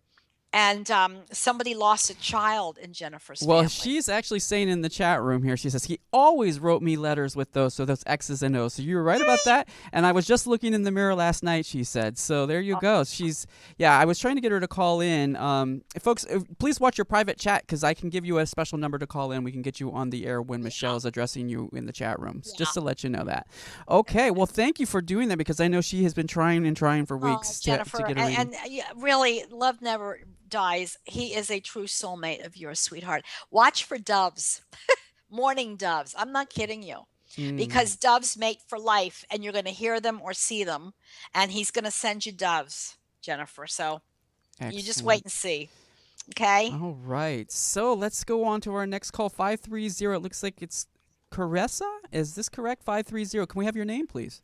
And somebody lost a child in Jennifer's Well, family. she's actually saying in the chat room here, she says, he always wrote me letters with those, so those X's and O's. So you were right about that. And I was just looking in the mirror last night, she said. So there you go. I was trying to get her to call in. Folks, please watch your private chat, because I can give you a special number to call in. We can get you on the air when Michelle is addressing you in the chat room, just to let you know that. Okay, well, thank you for doing that, because I know she has been trying and trying for weeks to get a reading. And really, love never dies. He is a true soulmate of yours, sweetheart. Watch for doves, morning doves. I'm not kidding you, because doves mate for life, and you're going to hear them or see them, and he's going to send you doves, Jennifer. So you just wait and see. Okay. All right. So let's go on to our next call. 530. It looks like it's Carissa. Is this correct? 530. Can we have your name, please?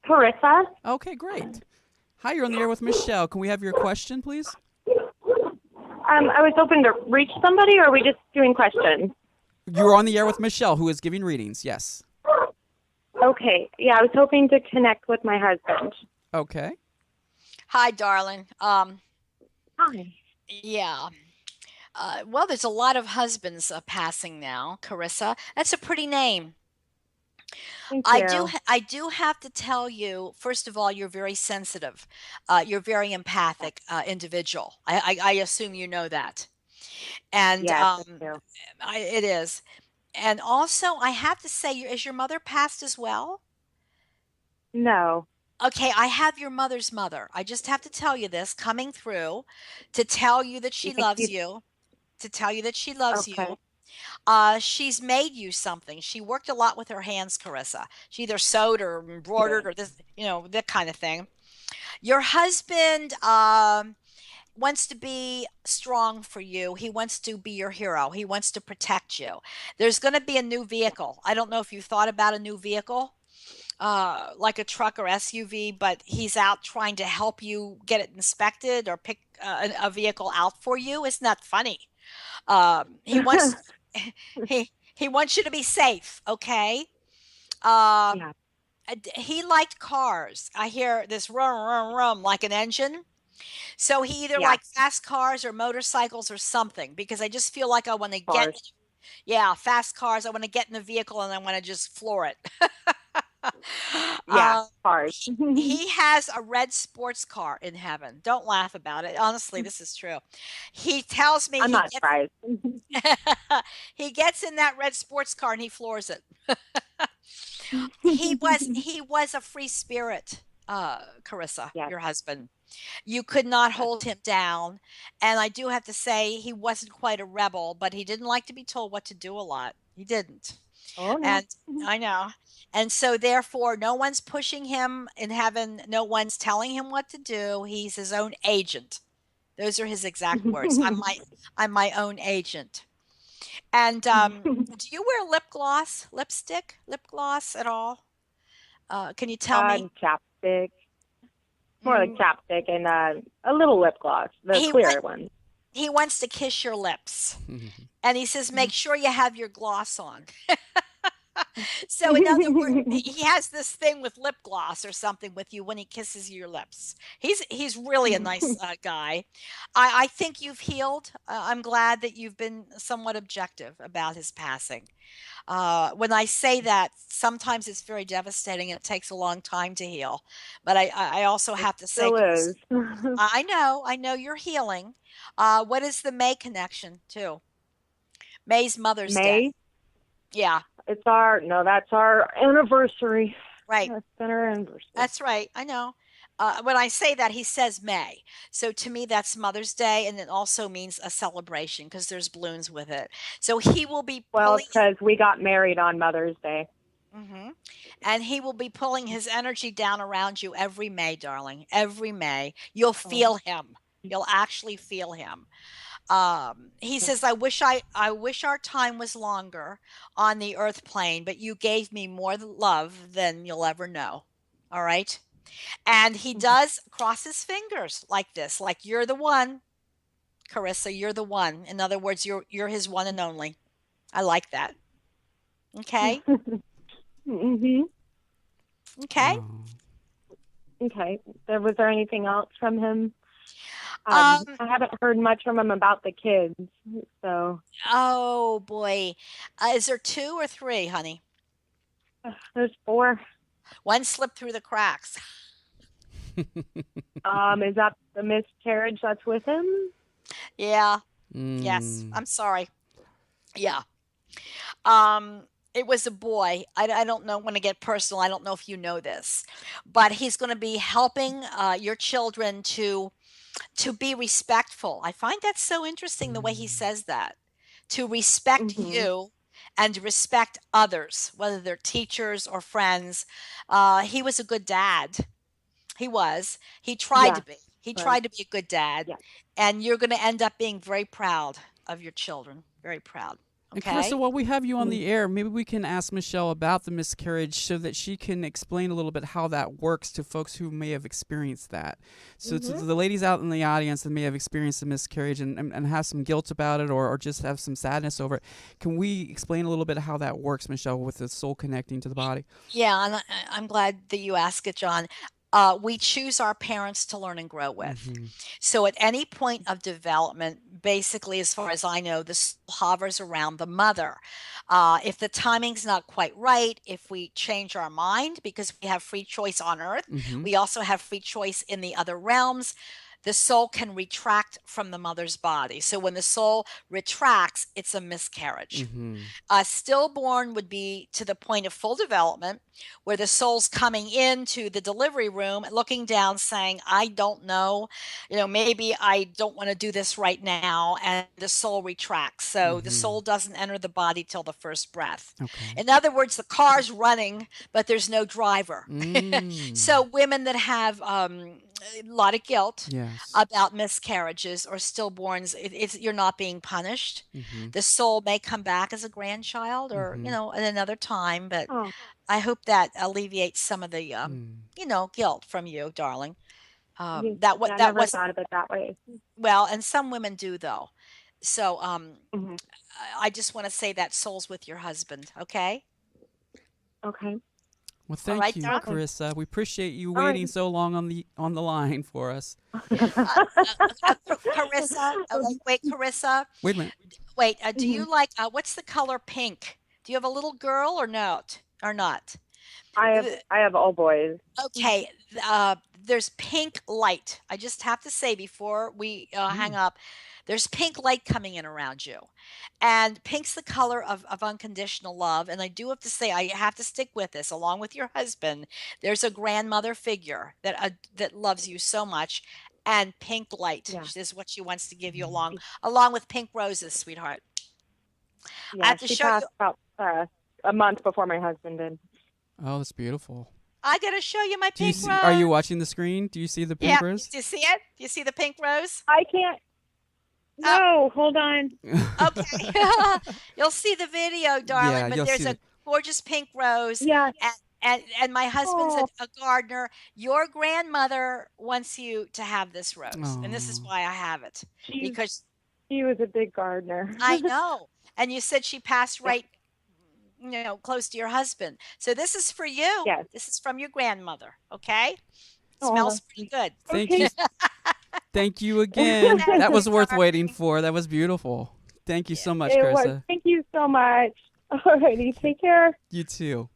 Carissa. Okay, great. Hi, you're on the air with Michelle. Can we have your question, please? I was hoping to reach somebody, or are we just doing questions? You're on the air with Michelle, who is giving readings. Yes. Okay. Yeah, I was hoping to connect with my husband. Okay. Hi, darling. Hi. Yeah. Well, there's a lot of husbands passing now, Carissa. That's a pretty name. Thank you. I do have to tell you, first of all, you're very sensitive. You're very empathic individual. I assume you know that. And Yes, I do. it is. And also, I have to say, is your mother passed as well? No. Okay, I have your mother's mother. I just have to tell you this, coming through to tell you that she loves you, to tell you that she loves you. She's made you something. She worked a lot with her hands, Carissa. She either sewed or embroidered or this, that kind of thing. Your husband wants to be strong for you. He wants to be your hero. He wants to protect you. There's going to be a new vehicle. I don't know if you thought about a new vehicle, like a truck or SUV, but he's out trying to help you get it inspected or pick a vehicle out for you. Isn't that funny? He wants he wants you to be safe, okay? He liked cars. I hear this rum like an engine. So he either liked fast cars or motorcycles or something, because I just feel like I want to fast cars. I want to get in the vehicle and I want to just floor it. Cars. He has a red sports car in heaven. Don't laugh about it. Honestly, this is true. He tells me I'm not surprised. he gets in that red sports car and he floors it. He was a free spirit, Carissa, your husband. You could not hold him down. And I do have to say, he wasn't quite a rebel, but he didn't like to be told what to do a lot. He didn't. Oh, no. And I know. And so therefore, no one's pushing him in heaven. No one's telling him what to do. He's his own agent. Those are his exact words. I'm my own agent. And do you wear lip gloss at all? Can you tell me? Chapstick. More like chapstick and a little lip gloss, the clear one. He wants to kiss your lips. And he says, make sure you have your gloss on. So in other words, he has this thing with lip gloss or something with you when he kisses your lips. He's really a nice guy. I think you've healed. I'm glad that you've been somewhat objective about his passing. When I say that, sometimes it's very devastating and it takes a long time to heal. But I also have to say, I know you're healing. What is the May connection to? May's Mother's Day. Yeah. That's our anniversary. Right. That's been our anniversary. That's right. I know. When I say that, he says May. So to me, that's Mother's Day. And it also means a celebration because there's balloons with it. So he will be. Well, it's because we got married on Mother's Day. Mm-hmm. And he will be pulling his energy down around you every May, darling. Every May. You'll feel him. You'll actually feel him. He says, I wish our time was longer on the earth plane, but you gave me more love than you'll ever know. All right. And he does cross his fingers like this, like you're the one. Carissa. You're the one. In other words, you're his one and only. I like that. Okay. Mhm. Okay. Okay. Was there anything else from him? Um, I haven't heard much from him about the kids. So oh boy. Is there 2 or 3, honey? there's 4. One slipped through the cracks. Is that the miscarriage that's with him? Yeah. Yes. I'm sorry. Yeah. It was a boy. I don't know, when I get personal, I don't know if you know this, but he's going to be helping your children to be respectful. I find that so interesting the way he says that. To respect you and respect others, whether they're teachers or friends. He was a good dad. He was. He tried to be. He tried to be a good dad. Yeah. And you're going to end up being very proud of your children. Very proud. And Okay. Carissa, while we have you on the air, maybe we can ask Michele about the miscarriage so that she can explain a little bit how that works to folks who may have experienced that. So to the ladies out in the audience that may have experienced a miscarriage and have some guilt about it or just have some sadness over it, can we explain a little bit how that works, Michele, with the soul connecting to the body? Yeah, and I'm glad that you asked it, John. We choose our parents to learn and grow with. So at any point of development, basically, as far as I know, the soul hovers around the mother. If the timing's not quite right, if we change our mind, because we have free choice on earth, we also have free choice in the other realms. The soul can retract from the mother's body. So when the soul retracts, it's a miscarriage. A stillborn would be to the point of full development, where the soul's coming into the delivery room, looking down, saying, I don't know, maybe I don't want to do this right now. And the soul retracts. So the soul doesn't enter the body till the first breath. In other words, the car's running, but there's no driver. So women that have a lot of guilt about miscarriages or stillborns, you're not being punished. The soul may come back as a grandchild or at another time, but I hope that alleviates some of the guilt from you, darling. I never thought of it that way. Well, and some women do, though. So I just want to say that soul's with your husband. Okay. Well, thank you, Carissa. We appreciate you waiting so long on the line for us. Carissa, wait, Carissa. Wait a minute. Wait, do you like what's the color pink? Do you have a little girl or not? I have all boys. Okay, there's pink light. I just have to say before we hang up, there's pink light coming in around you. And pink's the color of unconditional love. And I do have to say, I have to stick with this. Along with your husband, there's a grandmother figure that loves you so much. And pink light is what she wants to give you along with pink roses, sweetheart. Yeah, I have to she show passed you. about a month before my husband did. Oh, that's beautiful. I got to show you my pink rose. Are you watching the screen? Do you see the pink rose? Do you see it? Do you see the pink rose? I can't. No, hold on. Okay. You'll see the video, darling, but there's a gorgeous pink rose. Yeah. And my husband's a gardener. Your grandmother wants you to have this rose. And this is why I have it. Because she was a big gardener. I know. And you said she passed close to your husband. So this is for you. Yes. This is from your grandmother. Okay? Smells pretty good. Thank you. Thank you again. That was worth waiting for. That was beautiful. Thank you so much, Carissa. Thank you so much. Alrighty, take care. You too.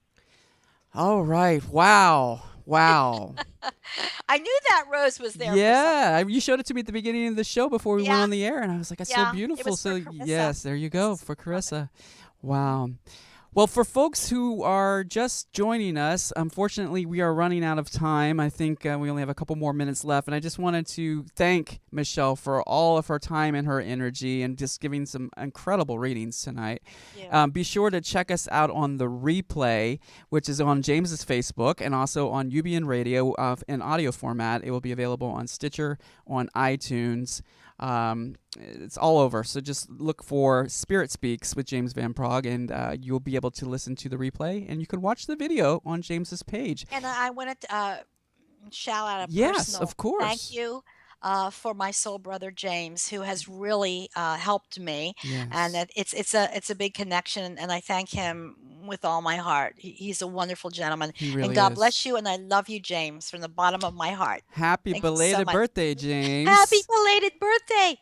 All right. Wow. I knew that rose was there. Yeah, you showed it to me at the beginning of the show before we went on the air, and I was like, that's so beautiful. It was so for Carissa. yes, there you go for Carissa. Wow. Well, for folks who are just joining us, unfortunately, we are running out of time. I think we only have a couple more minutes left. And I just wanted to thank Michele for all of her time and her energy and just giving some incredible readings tonight. Yeah. Be sure to check us out on the replay, which is on James's Facebook and also on UBN Radio in audio format. It will be available on Stitcher, on iTunes. It's all over, so just look for Spirit Speaks with James Van Praagh, and you'll be able to listen to the replay, and you can watch the video on James's page. And I want to shout out a yes, personal of course. thank you for my soul brother James, who has really helped me, and Yes. it's a big connection, and I thank him with all my heart. He's a wonderful gentleman, He and really God is. bless you, and I love you, James, from the bottom of my heart. Happy Thank you so belated much. birthday, Happy James. belated birthday!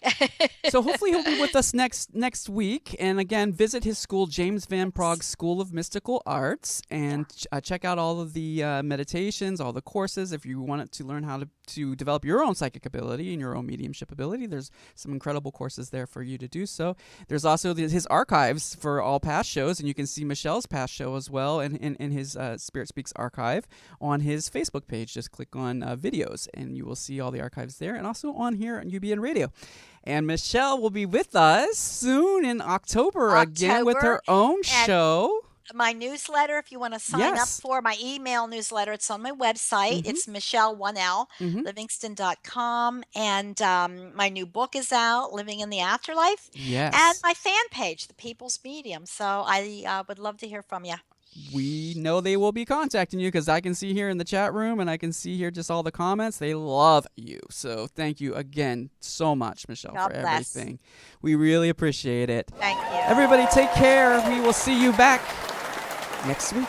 So hopefully he'll be with us next week. And again, visit his school, James Van Praagh School of Mystical Arts, and check out all of the meditations, all the courses. If you want to learn how to develop your own psychic ability and your own mediumship ability, there's some incredible courses there for you to do so. There's also his archives for all past shows, and you can see Michelle's past show as well in his Spirit Speaks archive on his Facebook page. Just click on videos, and you will see all the archives there, and also on here on UBN Radio. And Michele will be with us soon in October again with her own show. My newsletter, if you want to sign up for my email newsletter, it's on my website. It's Michele, 1L, Livingston.com. And my new book is out, Living in the Afterlife. Yes. And my fan page, The People's Medium. So I would love to hear from you. We know they will be contacting you because I can see here in the chat room and I can see here just all the comments. They love you. So thank you again so much, Michele, for everything. We really appreciate it. Thank you. Everybody take care. We will see you back next week.